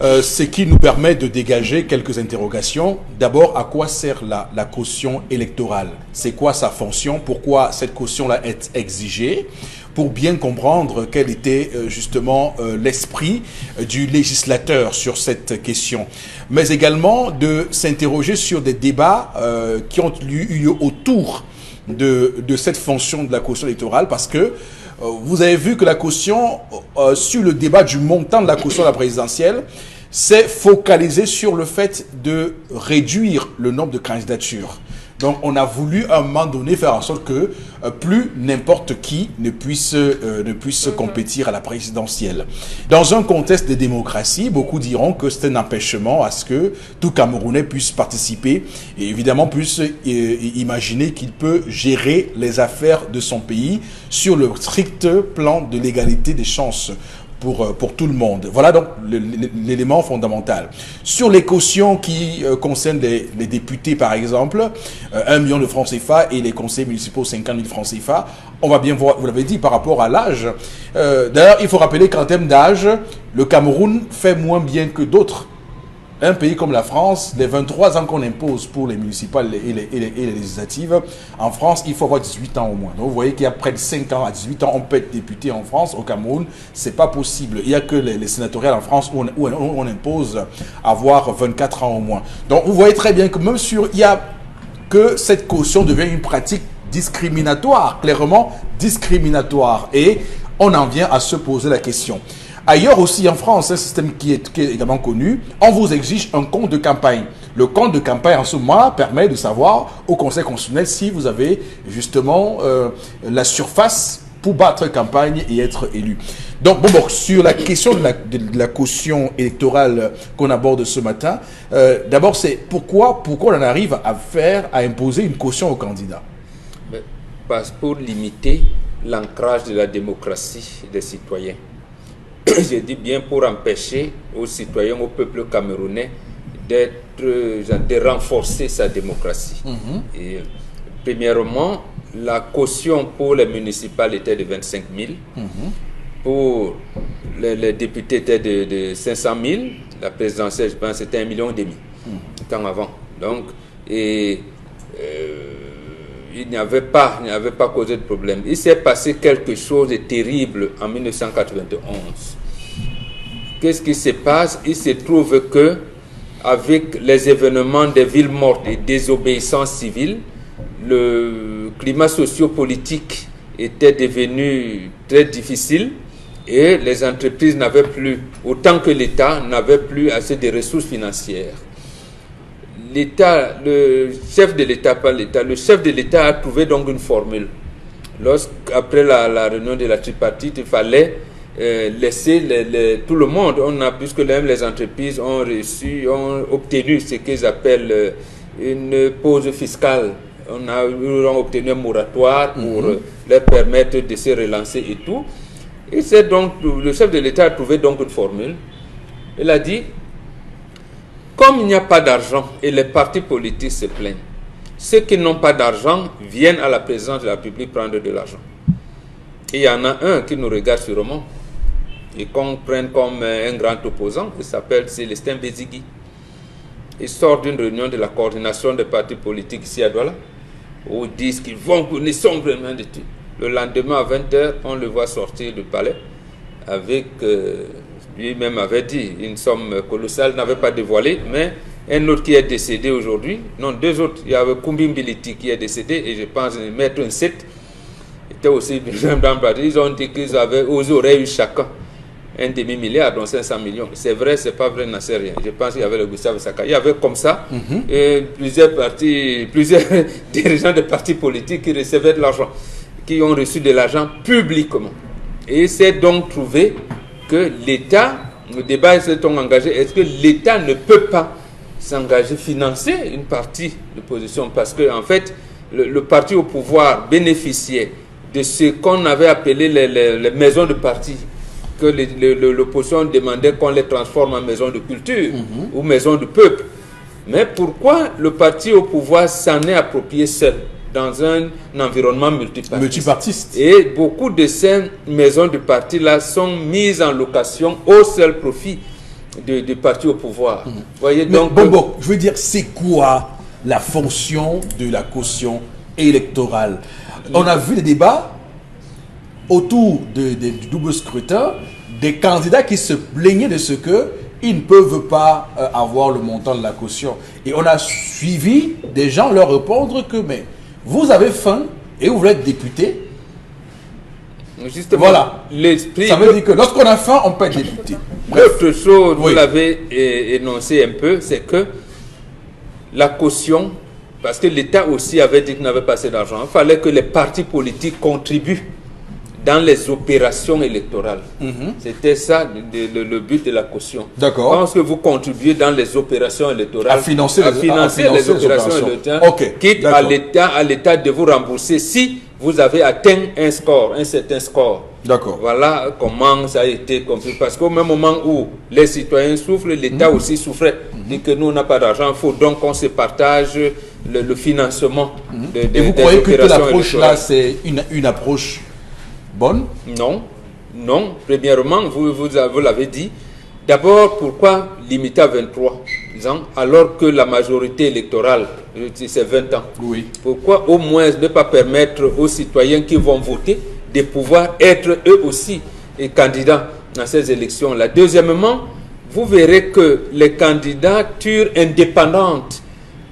ce qui nous permet de dégager quelques interrogations. D'abord, à quoi sert la caution électorale? C'est quoi sa fonction? Pourquoi cette caution-là est exigée? Pour bien comprendre quel était justement l'esprit du législateur sur cette question. Mais également de s'interroger sur des débats qui ont eu lieu autour de cette fonction de la caution électorale, parce que vous avez vu que la caution, sur le débat du montant de la caution à la présidentielle, s'est focalisé sur le fait de réduire le nombre de candidatures. Donc, on a voulu à un moment donné faire en sorte que plus n'importe qui ne puisse compétir à la présidentielle. Dans un contexte de démocratie, beaucoup diront que c'est un empêchement à ce que tout Camerounais puisse participer et évidemment puisse imaginer qu'il peut gérer les affaires de son pays sur le strict plan de l'égalité des chances pour tout le monde. Voilà donc l'élément fondamental. Sur les cautions qui concernent les députés, par exemple, 1 million de francs CFA et les conseils municipaux, 50 000 francs CFA, on va bien voir, vous l'avez dit, par rapport à l'âge. D'ailleurs, il faut rappeler qu'en termes d'âge, le Cameroun fait moins bien que d'autres un pays comme la France, les 23 ans qu'on impose pour les municipales et les législatives, en France, il faut avoir 18 ans au moins. Donc vous voyez qu'il y a près de 5 ans à 18 ans, on peut être député en France. Au Cameroun, c'est pas possible. Il n'y a que les sénatoriales en France où on impose avoir 24 ans au moins. Donc vous voyez très bien que même il y a que cette caution devient une pratique discriminatoire, clairement discriminatoire. Et on en vient à se poser la question. Ailleurs aussi en France, un système qui est également connu, on vous exige un compte de campagne. Le compte de campagne en ce moment permet de savoir au Conseil constitutionnel si vous avez justement la surface pour battre campagne et être élu. Donc, bon, sur la question de la caution électorale qu'on aborde ce matin, d'abord c'est pourquoi on en arrive à imposer une caution aux candidats? Pour limiter l'ancrage de la démocratie des citoyens. Je dis bien pour empêcher aux citoyens, au peuple camerounais de renforcer sa démocratie. Et, premièrement, la caution pour les municipales était de 25 000. Pour les députés était de 500 000. La présidentielle, je pense, c'était 1,5 million. Temps avant. Donc, il n'y avait pas causé de problème. Il s'est passé quelque chose de terrible en 1991. Qu'est-ce qui se passe? Il se trouve que, avec les événements des villes mortes et désobéissance civile, le climat socio-politique était devenu très difficile et les entreprises n'avaient plus, autant que l'État n'avait plus assez de ressources financières. L'État, le chef de l'État a trouvé donc une formule. Après la réunion de la tripartite, il fallait laisser tout le monde, puisque même les entreprises ont obtenu ce qu'ils appellent une pause fiscale. On a obtenu un moratoire pour leur permettre de se relancer et tout. Et c'est donc, le chef de l'État a trouvé donc une formule. Il a dit, comme il n'y a pas d'argent et les partis politiques se plaignent, ceux qui n'ont pas d'argent viennent à la présidence de la République prendre de l'argent. Et il y en a un qui nous regarde sûrement et qu'on prenne comme un grand opposant, il s'appelle Célestin Bézigui. Il sort d'une réunion de la coordination des partis politiques ici à Douala, où ils disent qu'ils vont nous sommes vraiment de tout. Le lendemain à 20h, on le voit sortir du palais avec, lui-même avait dit, une somme colossale, n'avait pas dévoilé, mais un autre qui est décédé aujourd'hui, non, deux autres, il y avait Kumbimbiliti qui est décédé, et je pense Maître Nset était aussi besoin d'embarquer. Ils ont dit qu'ils auraient eu chacun un demi-milliard, donc 500 millions. C'est vrai, c'est pas vrai, n'en sait rien. Je pense qu'il y avait le Gustave Saka. Il y avait comme ça plusieurs dirigeants de partis politiques qui recevaient de l'argent, qui ont reçu de l'argent publiquement. Et c'est donc trouvé que l'État, le débat s'est engagé, est-ce que l'État ne peut pas s'engager, financer une partie de l'opposition, parce que en fait, le parti au pouvoir bénéficiait de ce qu'on avait appelé les maisons de parti, que l'opposition demandait qu'on les transforme en maisons de culture ou maisons de peuple. Mais pourquoi le parti au pouvoir s'en est approprié seul dans un environnement multipartiste? Et beaucoup de ces maisons de parti-là sont mises en location au seul profit du parti au pouvoir. Voyez, donc, bon, je veux dire, c'est quoi la fonction de la caution électorale? On a vu des débats autour du double scrutin, des candidats qui se plaignaient de ce qu'ils ne peuvent pas avoir le montant de la caution. Et on a suivi des gens leur répondre que, mais vous avez faim et vous voulez être député. Justement, voilà. L'esprit. Ça veut dire que lorsqu'on a faim, on peut être député. L'autre chose, vous l'avez énoncé un peu, c'est que la caution, parce que l'État aussi avait dit qu'il n'avait pas assez d'argent, il fallait que les partis politiques contribuent dans les opérations électorales. C'était ça le but de la caution. D'accord. Lorsque vous contribuez dans les opérations électorales, à financer les opérations électorales, quitte à l'État de vous rembourser si vous avez atteint un certain score. D'accord. Voilà comment ça a été compris. Parce qu'au même moment où les citoyens souffrent, l'État aussi souffrait. Dit que nous, on n'a pas d'argent, il faut donc qu'on se partage le financement des opérations. Et vous croyez que l'approche-là, c'est une approche bonne? Non. Premièrement, vous l'avez dit, D'abord, pourquoi limiter à 23 ans alors que la majorité électorale, c'est 20 ans? Oui. Pourquoi au moins ne pas permettre aux citoyens qui vont voter de pouvoir être eux aussi candidats dans ces élections-là? Deuxièmement, vous verrez que les candidatures indépendantes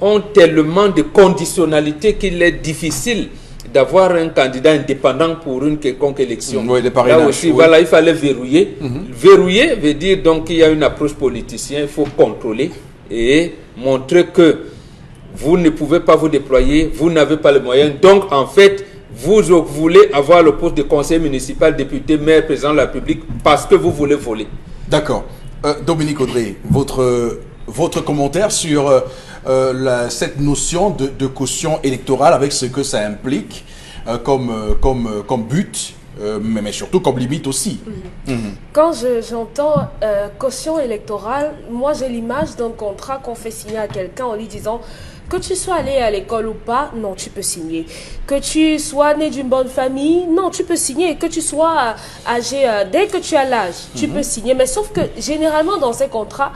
ont tellement de conditionnalités qu'il est difficile d'avoir un candidat indépendant pour une quelconque élection. Oui, là aussi, oui. Voilà, il fallait verrouiller. Verrouiller veut dire donc qu'il y a une approche politicienne, il faut contrôler et montrer que vous ne pouvez pas vous déployer, vous n'avez pas les moyens. Donc, en fait, vous voulez avoir le poste de conseiller municipal, député, maire, président de la République parce que vous voulez voler. D'accord. Dominique Audrey, votre commentaire sur cette notion de caution électorale avec ce que ça implique comme but, mais surtout comme limite aussi. Quand j'entends caution électorale, moi j'ai l'image d'un contrat qu'on fait signer à quelqu'un en lui disant que tu sois allé à l'école ou pas, non, tu peux signer. Que tu sois né d'une bonne famille, non, tu peux signer. Que tu sois âgé, dès que tu as l'âge, tu peux signer. Mais sauf que généralement dans ces contrats,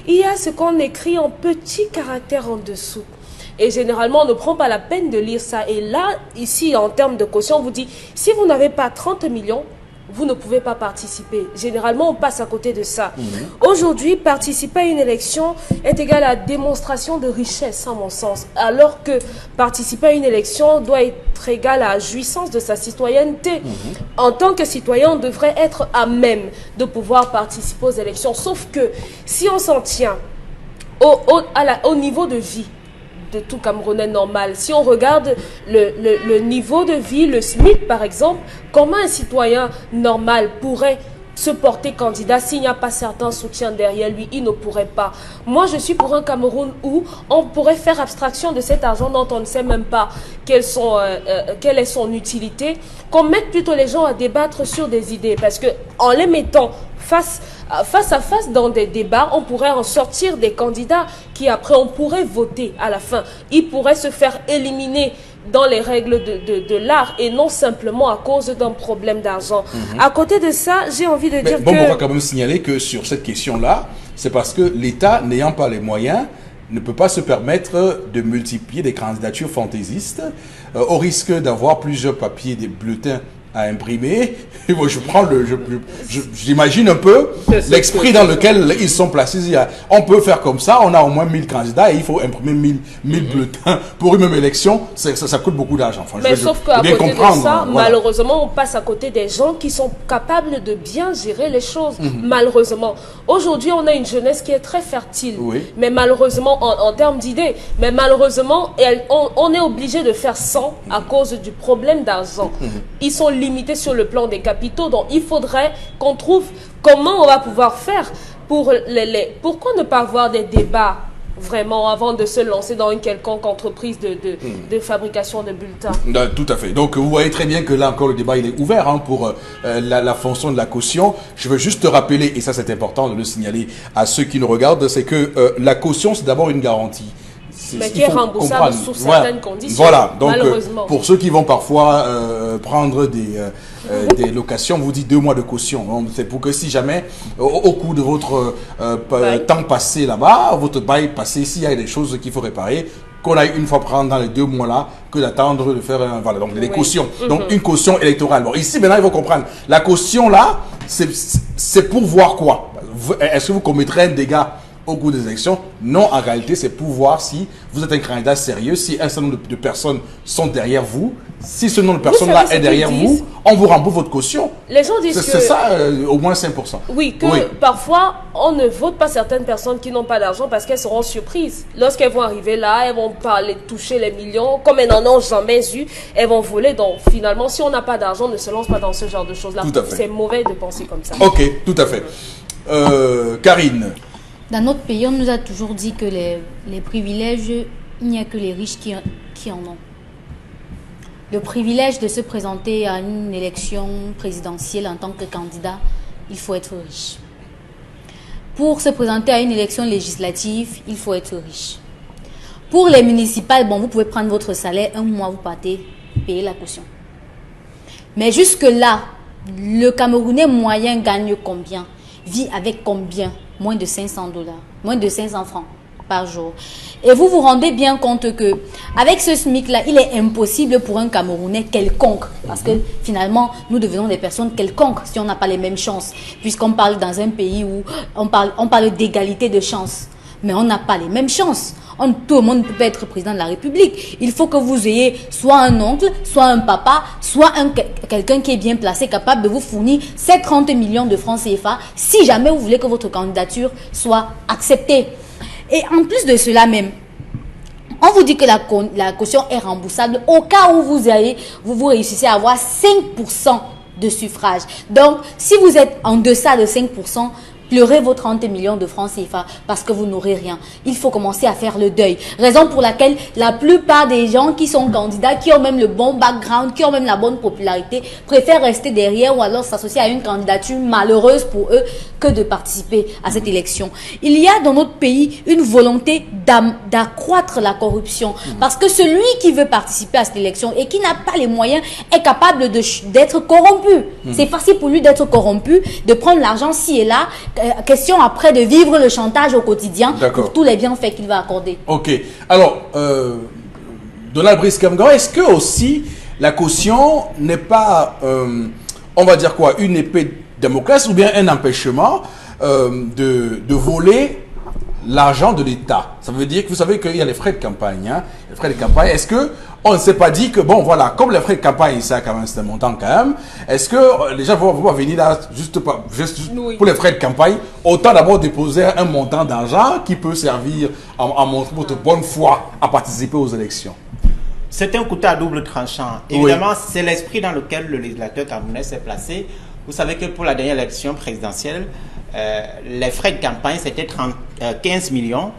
il y a ce qu'on écrit en petits caractères en dessous. Et généralement, on ne prend pas la peine de lire ça. Et là, ici, en termes de caution, on vous dit, si vous n'avez pas 30 millions, vous ne pouvez pas participer. Généralement, on passe à côté de ça. Aujourd'hui, participer à une élection est égal à démonstration de richesse, à mon sens. Alors que participer à une élection doit être égal à la jouissance de sa citoyenneté. En tant que citoyen, on devrait être à même de pouvoir participer aux élections. Sauf que si on s'en tient au niveau de vie de tout Camerounais normal. Si on regarde le niveau de vie, le SMIC par exemple, comment un citoyen normal pourrait se porter candidat s'il n'y a pas certain soutien derrière lui? Il ne pourrait pas. Moi, je suis pour un Cameroun où on pourrait faire abstraction de cet argent dont on ne sait même pas quelle est son utilité, qu'on mette plutôt les gens à débattre sur des idées, parce que en les mettant face à face dans des débats, on pourrait en sortir des candidats qui après on pourrait voter à la fin. Ils pourraient se faire éliminer dans les règles de l'art et non simplement à cause d'un problème d'argent. À côté de ça, j'ai envie de dire bon, que... on va quand même signaler que sur cette question-là, c'est parce que l'État, n'ayant pas les moyens, ne peut pas se permettre de multiplier des candidatures fantaisistes au risque d'avoir plusieurs papiers, des bulletins à imprimer. Et moi, j'imagine un peu l'esprit dans lequel ils sont placés. On peut faire comme ça, on a au moins 1000 candidats et il faut imprimer 1000 bulletins pour une même élection. Ça coûte beaucoup d'argent. Enfin, mais sauf qu'à côté de ça, malheureusement, on passe à côté des gens qui sont capables de bien gérer les choses. Malheureusement. Aujourd'hui, on a une jeunesse qui est très fertile. Mais malheureusement, en termes d'idées, mais malheureusement, on est obligé de faire sans à cause du problème d'argent. Ils sont limités sur le plan des capitaux, donc il faudrait qu'on trouve comment on va pouvoir faire pour pourquoi ne pas avoir des débats vraiment avant de se lancer dans une quelconque entreprise de fabrication de bulletins. Tout à fait. Donc vous voyez très bien que là encore le débat il est ouvert pour la fonction de la caution. Je veux juste te rappeler, et ça c'est important de le signaler à ceux qui nous regardent, c'est que la caution c'est d'abord une garantie. Mais qui est remboursable sous certaines conditions. Voilà, donc pour ceux qui vont parfois prendre des locations, vous dites 2 mois de caution. C'est pour que si jamais, au cours de votre temps passé là-bas, votre bail passé, s'il y a des choses qu'il faut réparer, qu'on aille une fois prendre dans les 2 mois-là, que d'attendre de faire voilà, donc des cautions. Donc une caution électorale. Bon, ici maintenant, il faut comprendre. La caution là, c'est pour voir quoi? Est-ce que vous commettrez un dégât au cours des élections? Non, en réalité, c'est pour voir si vous êtes un candidat sérieux, si un certain nombre de personnes sont derrière vous. Si ce nombre de personnes-là est derrière vous, on vous rembourse votre caution. Les gens disent que... C'est ça, au moins 5%. Oui, parfois, on ne vote pas certaines personnes qui n'ont pas d'argent parce qu'elles seront surprises. Lorsqu'elles vont arriver là, elles vont parler, toucher les millions. Comme elles n'en ont jamais eu, elles vont voler. Donc, finalement, si on n'a pas d'argent, on ne se lance pas dans ce genre de choses-là. C'est mauvais de penser comme ça. Ok, tout à fait. Karine. Dans notre pays, on nous a toujours dit que les privilèges, il n'y a que les riches qui en ont. Le privilège de se présenter à une élection présidentielle en tant que candidat, il faut être riche. Pour se présenter à une élection législative, il faut être riche. Pour les municipales, bon, vous pouvez prendre votre salaire, un mois, vous partez, payer la caution. Mais jusque-là, le Camerounais moyen gagne combien? Vit avec combien? moins de 500 $, moins de 500 francs par jour. Et vous vous rendez bien compte que avec ce SMIC-là, il est impossible pour un Camerounais quelconque, parce que finalement, nous devenons des personnes quelconques si on n'a pas les mêmes chances, puisqu'on parle dans un pays où on parle d'égalité de chances, mais on n'a pas les mêmes chances. Tout le monde ne peut pas être président de la République. Il faut que vous ayez soit un oncle, soit un papa, soit quelqu'un qui est bien placé, capable de vous fournir ces 30 millions de francs CFA, si jamais vous voulez que votre candidature soit acceptée. Et en plus de cela même, on vous dit que la caution est remboursable au cas où vous réussissez à avoir 5% de suffrage. Donc, si vous êtes en deçà de 5%, pleurez vos 30 millions de francs CFA parce que vous n'aurez rien. Il faut commencer à faire le deuil. Raison pour laquelle la plupart des gens qui sont candidats, qui ont même le bon background, qui ont même la bonne popularité, préfèrent rester derrière ou alors s'associer à une candidature malheureuse pour eux que de participer à cette élection. Il y a dans notre pays une volonté d'accroître la corruption parce que celui qui veut participer à cette élection et qui n'a pas les moyens est capable d'être corrompu. C'est facile pour lui d'être corrompu, de prendre l'argent ci et là. Question après de vivre le chantage au quotidien pour tous les bienfaits qu'il va accorder. Ok. Alors, Donald Brice Kamgara, est-ce que aussi la caution n'est pas, on va dire quoi, une épée de Damoclès ou bien un empêchement de voler l'argent de l'État? Ça veut dire que vous savez qu'il y a les frais de campagne. Hein, les frais de campagne. Est-ce que on ne s'est pas dit que, bon, voilà, comme les frais de campagne, ça quand même, c'est un montant quand même, est-ce que les gens vont venir là juste pour les frais de campagne, autant d'abord déposer un montant d'argent qui peut servir à montrer votre bonne foi à participer aux élections? C'est un couteau à double tranchant. Évidemment, c'est l'esprit dans lequel le législateur camerounais s'est placé. Vous savez que pour la dernière élection présidentielle, les frais de campagne, c'était 15 millions,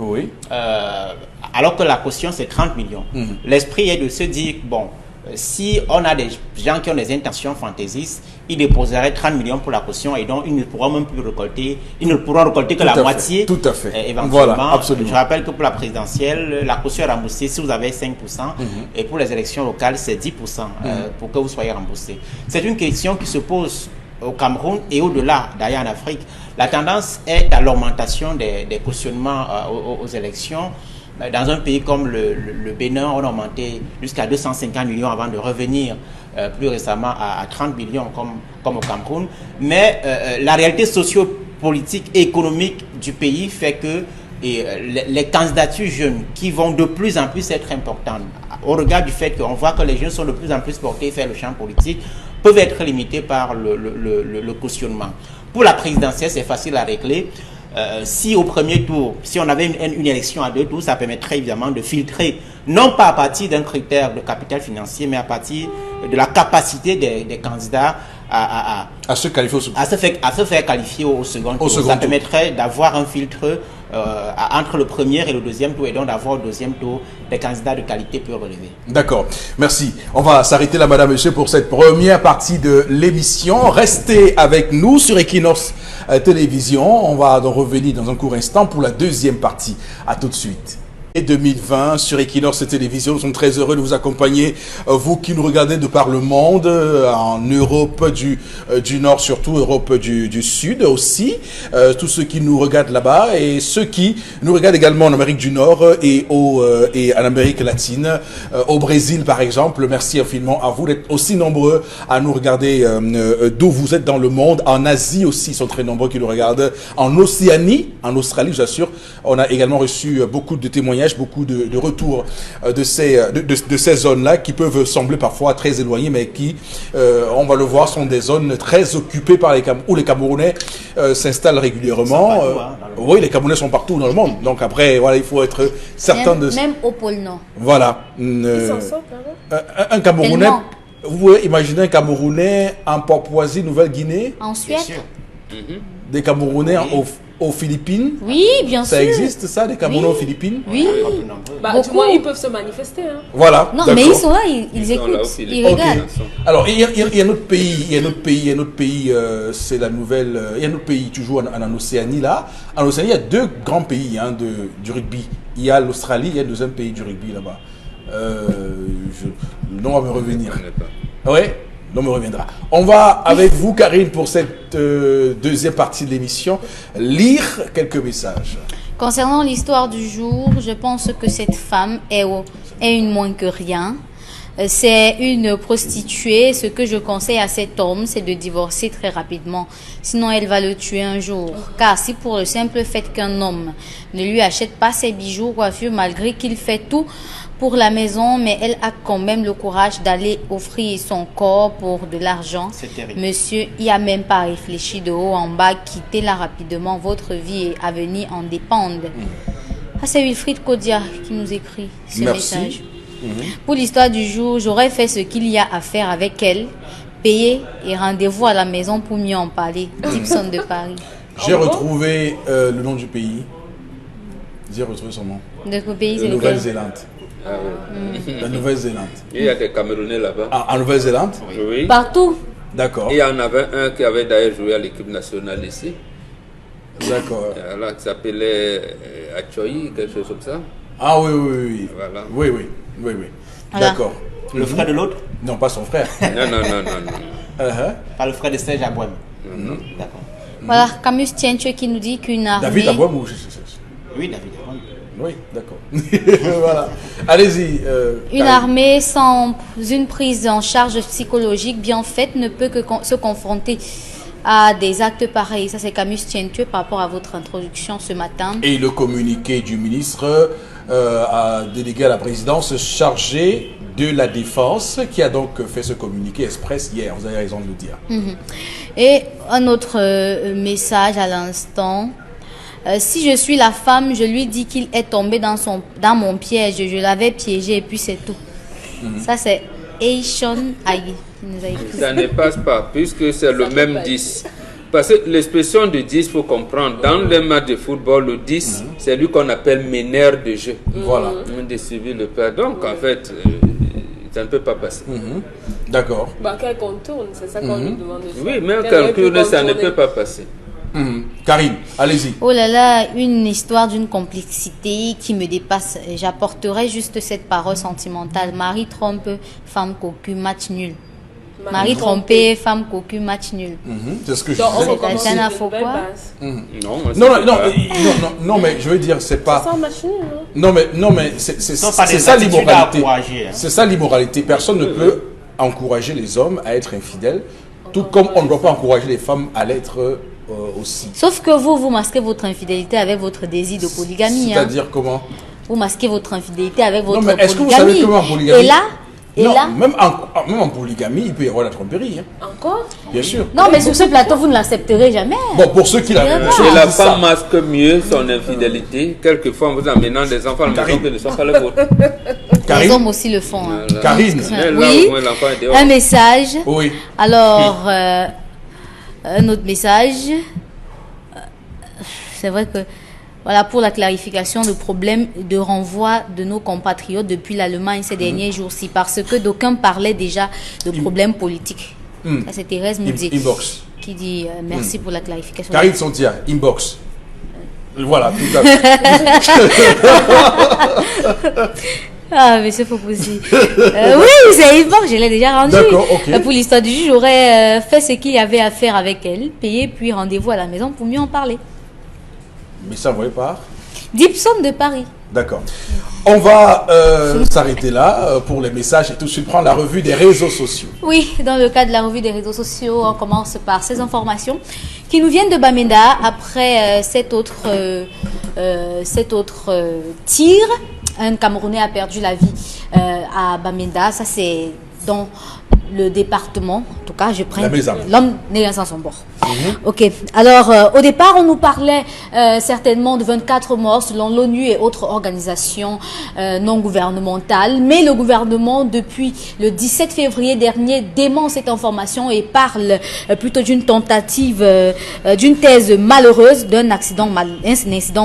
alors que la caution, c'est 30 millions. L'esprit est de se dire, bon, si on a des gens qui ont des intentions fantaisistes, ils déposeraient 30 millions pour la caution et donc ils ne pourront même plus récolter, ils ne pourront récolter que la moitié. Tout à fait. Éventuellement, voilà, absolument. Je rappelle que pour la présidentielle, la caution est remboursée si vous avez 5%, et pour les élections locales, c'est 10% pour que vous soyez remboursé. C'est une question qui se pose au Cameroun et au-delà, d'ailleurs en Afrique. La tendance est à l'augmentation des cautionnements aux élections. Dans un pays comme le Bénin, on a augmenté jusqu'à 250 millions avant de revenir plus récemment à 30 millions comme au Cameroun. Mais la réalité socio-politique et économique du pays fait que les candidatures jeunes qui vont de plus en plus être importantes, au regard du fait qu'on voit que les jeunes sont de plus en plus portés vers le champ politique, peuvent être limités par le cautionnement. Pour la présidentielle, c'est facile à régler. Si au premier tour, si on avait une élection à 2 tours, ça permettrait évidemment de filtrer, non pas à partir d'un critère de capital financier, mais à partir de la capacité des candidats à se qualifier au second tour. À se faire qualifier au second tour. Ça permettrait d'avoir un filtre entre le premier et le deuxième tour, et donc d'avoir au deuxième tour des candidats de qualité plus relevés. D'accord, merci. On va s'arrêter là, madame, monsieur, pour cette première partie de l'émission. Restez avec nous sur Equinox Télévision. On va donc revenir dans un court instant pour la deuxième partie. À tout de suite. 2020 sur Equinox Télévision. Nous sommes très heureux de vous accompagner, vous qui nous regardez de par le monde, en Europe du Nord, surtout Europe du Sud aussi, tous ceux qui nous regardent là-bas et ceux qui nous regardent également en Amérique du Nord et en Amérique latine, au Brésil par exemple. Merci infiniment à vous d'être aussi nombreux à nous regarder d'où vous êtes dans le monde. En Asie aussi, ils sont très nombreux qui nous regardent. En Océanie, en Australie, j'assure, on a également reçu beaucoup de témoignages, beaucoup de retours de ces zones-là qui peuvent sembler parfois très éloignées, mais qui, on va le voir, sont des zones très occupées par où les Camerounais s'installent régulièrement. Oui, les Camerounais sont partout dans le monde. Donc après, voilà, il faut être certain même au pôle Nord. Voilà. Un Camerounais. Tellement. Vous pouvez imaginer un Camerounais en Papouasie, Nouvelle-Guinée. En Suède. Des Camerounais aux Philippines. Oui, bien sûr. Ça existe, ça, des Camerounais aux Philippines? Oui. Du moins, ils peuvent se manifester. Hein. Voilà. Non, mais ils sont là, ils écoutent, ils regardent. Alors, il y a un autre pays, c'est la nouvelle. Il y a un autre pays, toujours en Océanie, là. En Océanie, il y a 2 grands pays du rugby. Il y a l'Australie, il y a un deuxième pays du rugby là-bas. Le nom va me revenir. Oui. L'homme reviendra. On va, avec vous, Karine, pour cette deuxième partie de l'émission, lire quelques messages. Concernant l'histoire du jour, je pense que cette femme est une moins que rien. C'est une prostituée. Ce que je conseille à cet homme, c'est de divorcer très rapidement. Sinon, elle va le tuer un jour. Car si pour le simple fait qu'un homme ne lui achète pas ses bijoux, coiffures, malgré qu'il fait tout pour la maison, mais elle a quand même le courage d'aller offrir son corps pour de l'argent. C'est terrible. Monsieur, il n'y a même pas réfléchi de haut en bas. Quittez-la rapidement. Votre vie et avenir en dépendent. Ah, c'est Wilfried Kodia qui nous écrit ce message. Pour l'histoire du jour, j'aurais fait ce qu'il y a à faire avec elle, payer et rendez-vous à la maison pour mieux en parler. Gibson de Paris. J'ai retrouvé le nom du pays. J'ai retrouvé son nom. De quel pays La c'est lequel? Nouvelle-Zélande. Ah oui. La Nouvelle-Zélande. Il y a des Camerounais là-bas. Ah, en Nouvelle-Zélande? Oui. Partout. D'accord. Et il y en avait un qui avait d'ailleurs joué à l'équipe nationale ici. D'accord. Là, qui s'appelait Achoyi, quelque chose comme ça. Ah oui, oui, oui. Voilà. Oui, oui, oui, oui. Voilà. D'accord. Le frère de l'autre? Non, pas son frère. Non. Uh-huh. Pas le frère de Serge Abouem. D'accord. Voilà, Camus Tienche qui nous dit qu'une armée... David Abouem ou... Oui, David Abouem. Oui, d'accord. Voilà. Allez-y. Une Karine. armée sans une prise en charge psychologique bien faite ne peut que se confronter à des actes pareils. Ça, c'est Camus Tienche par rapport à votre introduction ce matin. Et le communiqué du ministre a délégué à la présidence chargé de la défense qui a donc fait ce communiqué express hier. Vous avez raison de le dire. Et un autre message à l'instant. Si je suis la femme, je lui dis qu'il est tombé dans mon piège. Je l'avais piégé et puis c'est tout. Ça, c'est Eishon Aïe qui nous a écrit. Ça ne passe pas, puisque c'est le même 10. Parce que l'expression de 10, il faut comprendre. Dans les matchs de football, le 10, c'est lui qu'on appelle meneur de jeu. Voilà. De suivi le père. Donc, en fait, ça ne peut pas passer. D'accord. Bah, qu'elle contourne, c'est ça qu'on nous demande de faire. Oui, même Qu'elle aurait pu calcul, ça ne contourner. peut pas passer. Karine, allez-y. Oh là là, une histoire d'une complexité qui me dépasse. J'apporterai juste cette parole sentimentale. Mari trompe, femme cocu, match nul. Mari trompé, femme cocu, match nul. C'est ce que je Donc, on disais. recommence C'est un une info nouvelle quoi? base. Non, Non, mais je veux dire, c'est pas. Ça marche non? Non, mais c'est sont pas c'est des ça attitudes à l'immoralité. encourager, hein. C'est ça l'immoralité. Personne ne peut encourager les hommes à être infidèles, tout comme on ne doit pas encourager les femmes à l'être aussi. Sauf que vous masquez votre infidélité avec votre désir de polygamie. Hein. C'est-à-dire comment? Vous masquez votre infidélité avec votre mais est-ce que vous polygamie. savez que en polygamie... Et non, là, même en polygamie, il peut y avoir la tromperie. Hein. Encore? Bien sûr. non, mais sur ce plateau, vous ne l'accepterez jamais. Bon, pour ceux qui la Vraiment. ceux qui Et la disent ça. femme masque mieux son infidélité, quelquefois en vous amenant des enfants à la maison Karine. que ne sont pas les vôtres. Les Karine, hommes aussi le font. Hein. Voilà. Karine. Mais là, Oui. au moins, l'enfant est dehors. Un message. Oui. Alors, un autre message. C'est vrai que, voilà, pour la clarification de problèmes de renvoi de nos compatriotes depuis l'Allemagne ces derniers jours-ci, parce que d'aucuns parlaient déjà de problèmes politiques. Ça, c'est Thérèse Moudier Inbox. qui dit merci pour la clarification. Karine Sontia, inbox. Voilà, tout à fait. Ah, mais c'est pas possible. Oui, c'est bon, je l'ai déjà rendu. D'accord, ok. Pour l'histoire du jour, j'aurais fait ce qu'il y avait à faire avec elle, payer, puis rendez-vous à la maison pour mieux en parler. Mais ça, vous voyez pas. Gibson de Paris. D'accord. On va s'arrêter là pour les messages et tout de suite prendre la revue des réseaux sociaux. Oui, dans le cadre de la revue des réseaux sociaux, on commence par ces informations qui nous viennent de Bamenda après cet autre tir. Un Camerounais a perdu la vie à Bamenda. Ça, c'est dans le département. En tout cas, je prends La maison. l'homme né sans son bord. Ok. Alors, au départ, on nous parlait certainement de 24 morts selon l'ONU et autres organisations non gouvernementales. Mais le gouvernement, depuis le 17 février dernier, dément cette information et parle plutôt d'une tentative, d'une thèse malheureuse, d'un incident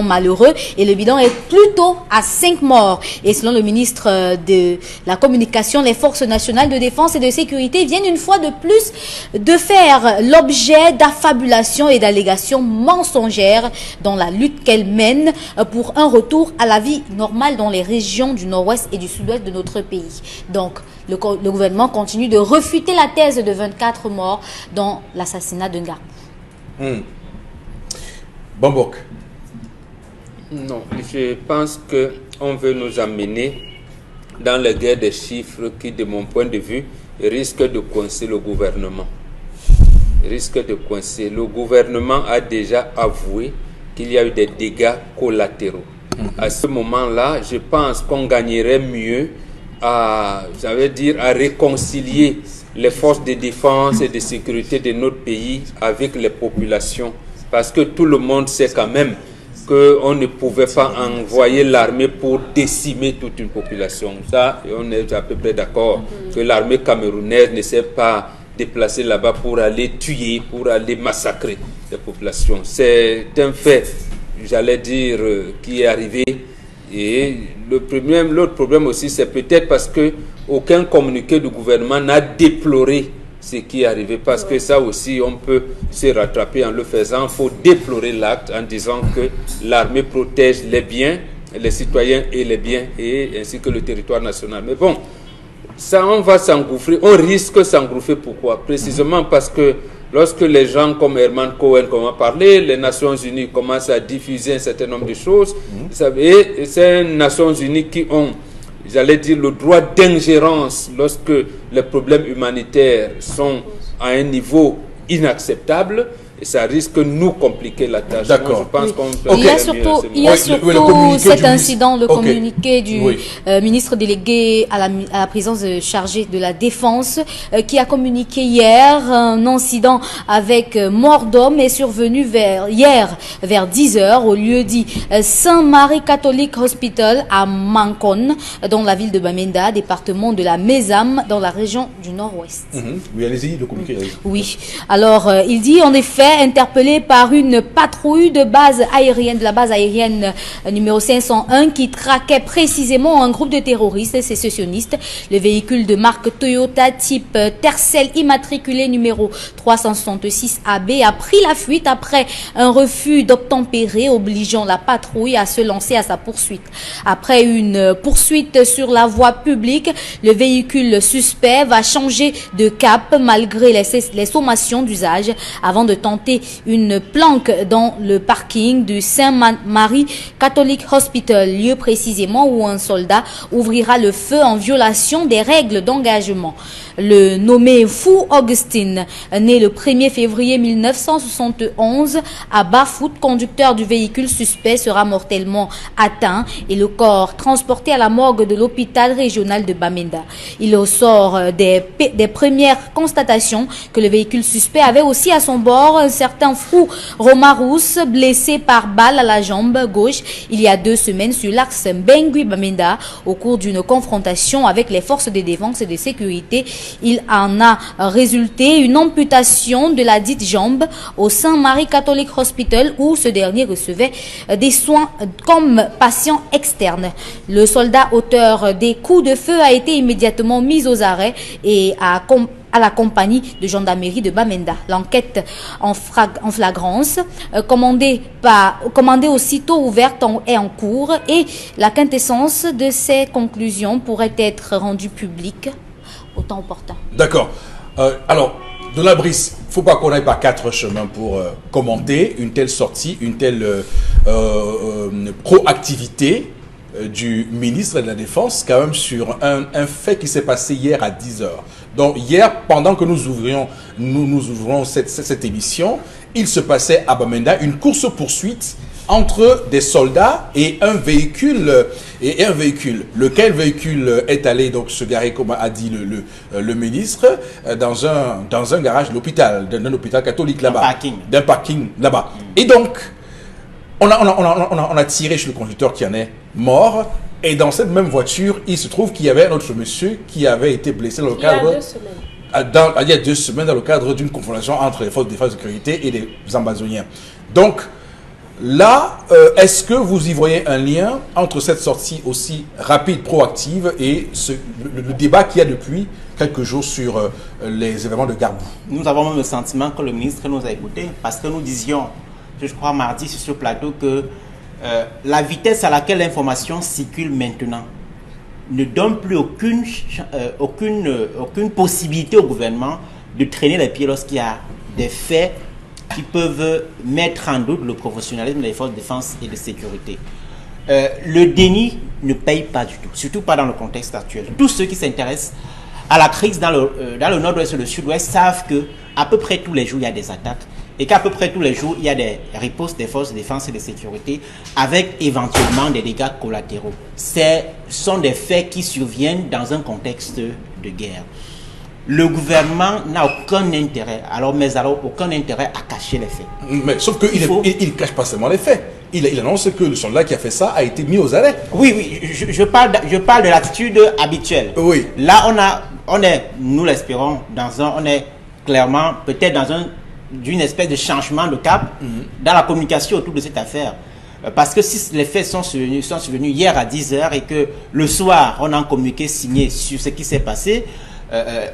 malheureux. Et le bilan est plutôt à 5 morts. Et selon le ministre de la Communication, les forces nationales de défense et de sécurité sécurité viennent une fois de plus de faire l'objet d'affabulations et d'allégations mensongères dans la lutte qu'elle mène pour un retour à la vie normale dans les régions du nord-ouest et du sud-ouest de notre pays. Donc, le gouvernement continue de refuter la thèse de 24 morts dans l'assassinat d'un gars. Bambok. Non, je pense qu'on veut nous amener dans la guerre des chiffres qui, de mon point de vue, risque de coincer le gouvernement. Le gouvernement a déjà avoué qu'il y a eu des dégâts collatéraux. À ce moment-là, je pense qu'on gagnerait mieux à réconcilier les forces de défense et de sécurité de notre pays avec les populations. Parce que tout le monde sait quand même qu'on ne pouvait pas envoyer l'armée pour décimer toute une population. Ça, on est à peu près d'accord que l'armée camerounaise ne s'est pas déplacée là-bas pour aller tuer, pour aller massacrer les populations. C'est un fait, j'allais dire, qui est arrivé. Et l'autre problème aussi, c'est peut-être parce qu'aucun communiqué du gouvernement n'a déploré ce qui est arrivé, parce que ça aussi, on peut se rattraper en le faisant. Il faut déplorer l'acte en disant que l'armée protège les biens, les citoyens et les biens, ainsi que le territoire national. Mais bon, ça, on va s'engouffrer, on risque de s'engouffrer. Pourquoi? Précisément parce que lorsque les gens comme Herman Cohen commencent à parler, les Nations Unies commencent à diffuser un certain nombre de choses. Vous savez, c'est les Nations Unies qui ont, j'allais dire, le droit d'ingérence lorsque les problèmes humanitaires sont à un niveau inacceptable, et ça risque de nous compliquer la tâche. D'accord. Il y a surtout cet incident, le communiqué du ministre délégué à la présidence chargée de la Défense, qui a communiqué hier un incident avec mort d'homme est survenu hier vers 10h au lieu dit Saint-Marie Catholic Hospital à Mancon, dans la ville de Bamenda, département de la Mézam, dans la région du Nord-Ouest. Oui, allez-y, le communiqué. Oui, alors il dit en effet interpellé par une patrouille de la base aérienne numéro 501 qui traquait précisément un groupe de terroristes sécessionnistes. Le véhicule de marque Toyota type Tercel immatriculé numéro 366 AB a pris la fuite après un refus d'obtempérer obligeant la patrouille à se lancer à sa poursuite. Après une poursuite sur la voie publique, le véhicule suspect va changer de cap malgré les sommations d'usage avant de tenter une planque dans le parking du Saint-Marie Catholic Hospital, lieu précisément où un soldat ouvrira le feu en violation des règles d'engagement. Le nommé Fou Augustine, né le 1er février 1971 à Bafout, conducteur du véhicule suspect, sera mortellement atteint et le corps transporté à la morgue de l'hôpital régional de Bamenda. Il ressort des premières constatations que le véhicule suspect avait aussi à son bord un certain Fou Romarous, blessé par balle à la jambe gauche il y a 2 semaines sur l'axe Bengui-Bamenda au cours d'une confrontation avec les forces de défense et de sécurité. Il en a résulté une amputation de la dite jambe au Saint-Marie Catholic Hospital où ce dernier recevait des soins comme patient externe. Le soldat auteur des coups de feu a été immédiatement mis aux arrêts et à la compagnie de gendarmerie de Bamenda. L'enquête en flagrance, commandée aussitôt ouverte, est en cours et la quintessence de ces conclusions pourrait être rendue publique au temps opportun. D'accord. Alors, Donald Brice, il ne faut pas qu'on aille par 4 chemins pour commenter une telle sortie, une telle proactivité du ministre de la Défense, quand même sur un fait qui s'est passé hier à 10h. Donc hier, pendant que nous ouvrons cette émission, il se passait à Bamenda une course-poursuite entre des soldats et un véhicule. Lequel véhicule est allé donc se garer, comme a dit le ministre, dans un garage de l'hôpital, d'un hôpital catholique là-bas. D'un parking là-bas. Et donc, on a tiré chez le conducteur qui en est mort. Et dans cette même voiture, il se trouve qu'il y avait un autre monsieur qui avait été blessé dans le cadre... Il y a 2 semaines, dans le cadre d'une confrontation entre les forces de défense et de sécurité et les Amazoniens. Donc, Là, est-ce que vous y voyez un lien entre cette sortie aussi rapide, proactive et le débat qu'il y a depuis quelques jours sur les événements de Garbou? Nous avons même le sentiment que le ministre nous a écoutés, parce que nous disions, je crois mardi sur ce plateau, que la vitesse à laquelle l'information circule maintenant ne donne plus aucune possibilité au gouvernement de traîner les pieds lorsqu'il y a des faits qui peuvent mettre en doute le professionnalisme des forces de défense et de sécurité. Le déni ne paye pas du tout, surtout pas dans le contexte actuel. Tous ceux qui s'intéressent à la crise dans le nord-ouest et le sud-ouest savent que à peu près tous les jours il y a des attaques et qu'à peu près tous les jours il y a des ripostes des forces de défense et de sécurité avec éventuellement des dégâts collatéraux. Ce sont des faits qui surviennent dans un contexte de guerre. Le gouvernement n'a aucun intérêt, aucun intérêt à cacher les faits. Mais sauf qu'il ne cache pas seulement les faits. Il annonce que le soldat qui a fait ça a été mis aux arrêts. Oui, je parle de l'attitude habituelle. Oui. Là, on est, nous l'espérons, on est clairement peut-être d'une espèce de changement de cap dans la communication autour de cette affaire. Parce que si les faits sont survenus hier à 10h et que le soir, on a un communiqué signé sur ce qui s'est passé,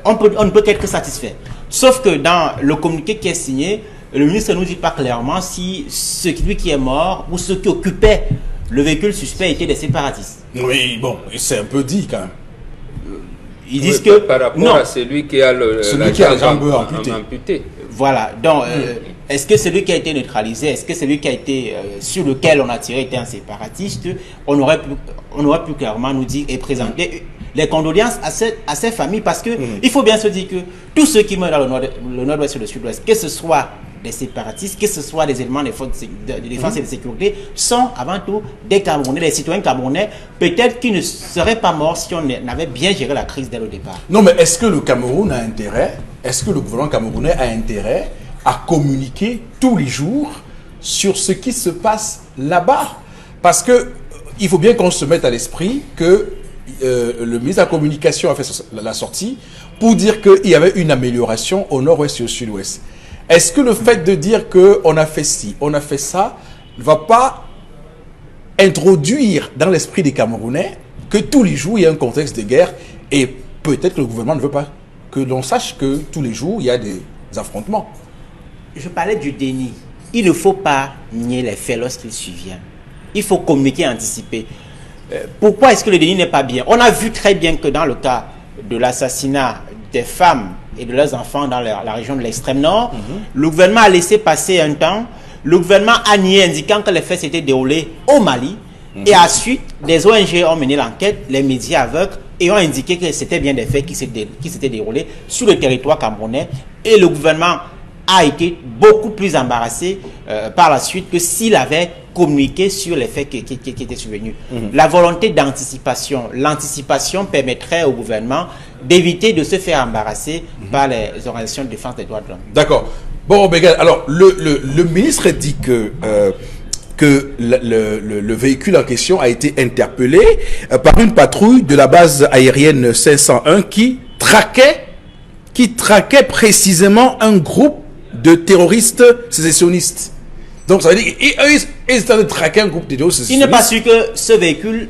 on ne peut qu'être satisfait. Sauf que dans le communiqué qui est signé, le ministre ne nous dit pas clairement si celui qui est mort ou ceux qui occupaient le véhicule suspect étaient des séparatistes. Oui, bon, c'est un peu dit quand même. Ils disent que par rapport à celui qui a la jambe amputée. Voilà, donc est-ce que celui qui a été neutralisé, est-ce que celui qui a été sur lequel on a tiré était un séparatiste? On aurait pu clairement nous dire et présenter les condoléances à ces familles, parce que il faut bien se dire que tous ceux qui meurent dans le nord-ouest et le sud-ouest, que ce soit des séparatistes, que ce soit des éléments de défense et de sécurité, sont avant tout des Camerounais, des citoyens camerounais, peut-être qui ne seraient pas morts si on avait bien géré la crise dès le départ. Non, mais est-ce que le Cameroun a intérêt, est-ce que le gouvernement camerounais a intérêt à communiquer tous les jours sur ce qui se passe là-bas? Parce que il faut bien qu'on se mette à l'esprit que le ministre de la Communication a fait la sortie pour dire qu'il y avait une amélioration au nord-ouest et au sud-ouest. Est-ce que le fait de dire qu'on a fait ci, on a fait ça, ne va pas introduire dans l'esprit des Camerounais que tous les jours il y a un contexte de guerre, et peut-être que le gouvernement ne veut pas que l'on sache que tous les jours il y a des affrontements? Je parlais du déni. Il ne faut pas nier les faits lorsqu'ils surviennent. Il faut communiquer et anticiper. Pourquoi est-ce que le déni n'est pas bien? On a vu très bien que dans le cas de l'assassinat des femmes et de leurs enfants dans la région de l'extrême nord, le gouvernement a laissé passer un temps, le gouvernement a nié, indiquant que les faits s'étaient déroulés au Mali, et ensuite des ONG ont mené l'enquête, les médias aveugles, et ont indiqué que c'était bien des faits qui s'étaient déroulés sur le territoire camerounais, et le gouvernement a été beaucoup plus embarrassé par la suite que s'il avait communiqué sur les faits qui étaient survenus. La volonté d'anticipation, l'anticipation permettrait au gouvernement d'éviter de se faire embarrasser par les organisations de défense des droits de l'homme. D'accord. Bon, Bégal, alors le ministre dit que le véhicule en question a été interpellé par une patrouille de la base aérienne 501 qui traquait précisément un groupe de terroristes sécessionnistes. Donc ça veut dire qu'ils étaient en train de traquer un groupe de terroristes sécessionnistes. Il n'est pas sûr que ce véhicule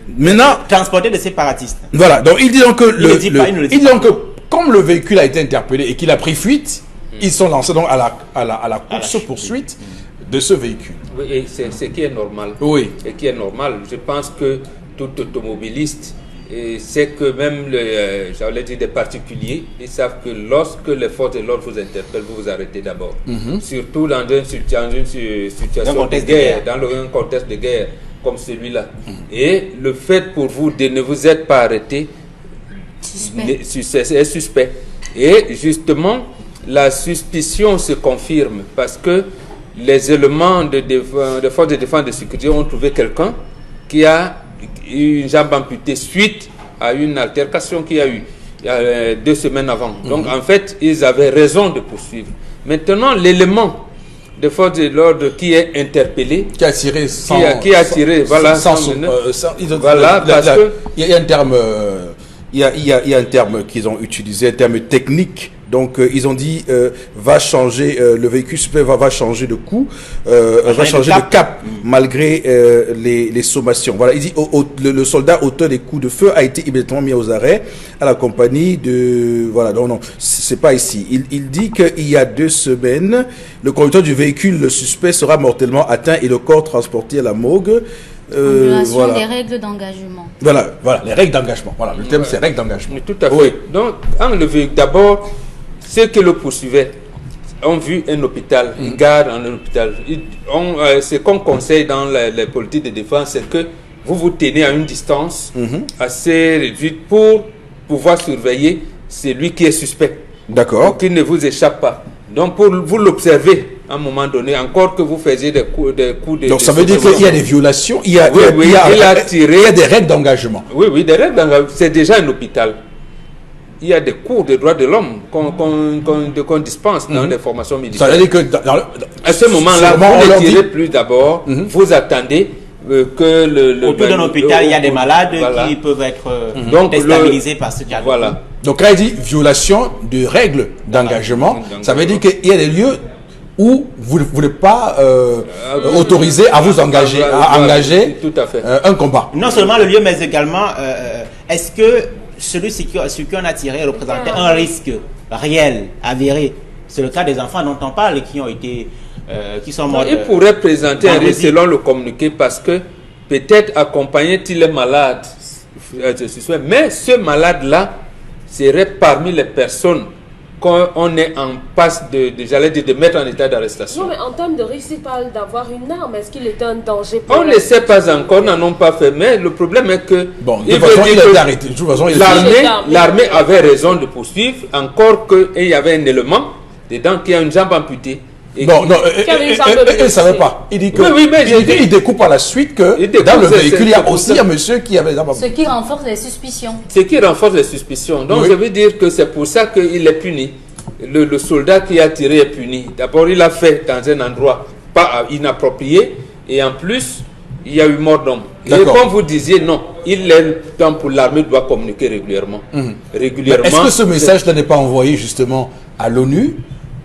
transportait des séparatistes. Voilà, donc il dit donc que comme le véhicule a été interpellé et qu'il a pris fuite, ils sont lancés donc à la course-poursuite de ce véhicule. Oui, et c'est ce qui est normal. Oui. Et qui est normal. Je pense que tout automobiliste sait que même, j'allais dire des particuliers, ils savent que lorsque les forces de l'ordre vous interpellent, vous vous arrêtez d'abord. Surtout dans une situation de guerre, dans un contexte de guerre comme celui-là. Et le fait pour vous de ne vous être pas arrêté est suspect. Et justement, la suspicion se confirme parce que les éléments de forces de défense et de sécurité ont trouvé quelqu'un qui a une jambe amputée suite à une altercation qu'il y a eu il y a 2 semaines avant. Donc en fait, ils avaient raison de poursuivre. Maintenant, l'élément de force de l'ordre qui est interpellé, qui a tiré sans, voilà, voilà, parce que il y a un terme, il y a un terme qu'ils ont utilisé, un terme technique Donc ils ont dit va changer, le véhicule suspect va changer de coup, va changer de cap malgré les sommations. Voilà, il dit le soldat auteur des coups de feu a été immédiatement mis aux arrêts à la compagnie de... Voilà, non, c'est pas ici. Il dit qu'il y a 2 semaines, le conducteur du véhicule, le suspect, sera mortellement atteint et le corps transporté à la morgue. En violation des règles d'engagement. Voilà, les règles d'engagement. Voilà, le thème c'est règles d'engagement. Tout à fait. Oui. Donc, d'abord, ceux qui le poursuivaient ont vu un hôpital, une garde en un hôpital. Ce qu'on conseille dans les politiques de défense, c'est que vous tenez à une distance assez réduite pour pouvoir surveiller celui qui est suspect. D'accord. Qu'il ne vous échappe pas. Donc, pour vous l'observer à un moment donné, encore que vous faisiez des coups de... Donc, ça veut dire qu'il y a des violations, il y a des règles d'engagement. Oui, des règles d'engagement. C'est déjà un hôpital. Il y a des cours de droits de l'homme qu'on dispense dans les formations militaires. Ça veut dire que... à ce moment-là, vous ne tirez plus d'abord, vous attendez que autour d'un hôpital, il y a des malades qui peuvent être déstabilisés par ce dialogue. Voilà. Donc, quand il dit violation de règles d'engagement, ça veut dire qu'il y a des lieux où vous ne voulez pas autoriser à vous engager, à engager tout à fait. Un combat. Non seulement le lieu, mais également, est-ce que celui sur qui on a tiré représentait un risque réel, avéré? C'est le cas des enfants dont on parle qui ont été... qui sont morts. Il pourrait présenter un risque selon le communiqué parce que peut-être accompagner-il les malades. Mais ce malade-là serait parmi les personnes qu'on est en passe de mettre en état d'arrestation. Non, mais en termes de risque, il parle d'avoir une arme. Est-ce qu'il était un danger pour... On ne sait pas encore, n'en ont pas fait, mais le problème est que... Bon, de toute façon, il a été arrêté. L'armée avait raison de poursuivre, encore qu'il y avait un élément dedans qui a une jambe amputée. Non, il ne savait pas. Il dit que il découpe par la suite que dans le véhicule, il y a aussi un monsieur qui avait... Ce qui renforce les suspicions. Ce qui renforce les suspicions. Donc, je veux dire que c'est pour ça qu'il est puni. Le soldat qui a tiré est puni. D'abord, il a fait dans un endroit pas inapproprié. Et en plus, il y a eu mort d'homme. Et comme vous disiez, non. Il est temps pour l'armée doit communiquer régulièrement. Est-ce que ce message-là n'est pas envoyé justement à l'ONU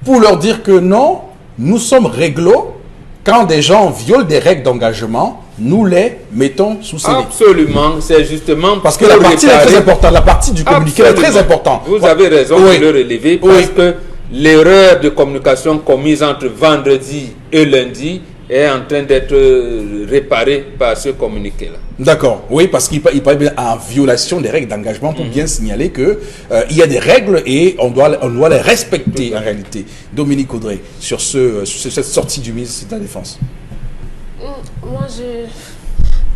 pour leur dire que non, nous sommes réglo, quand des gens violent des règles d'engagement, nous les mettons sous scellé. Absolument, c'est justement... Parce que la partie est très importante, la partie du communiqué est très importante. Vous avez raison de le relever, parce que l'erreur de communication commise entre vendredi et lundi est en train d'être réparée par ce communiqué-là. D'accord, oui, parce qu'il parle bien en violation des règles d'engagement pour bien signaler que il y a des règles et on doit les respecter en réalité. Dominique Audrey, sur cette sortie du ministre de la Défense. Moi,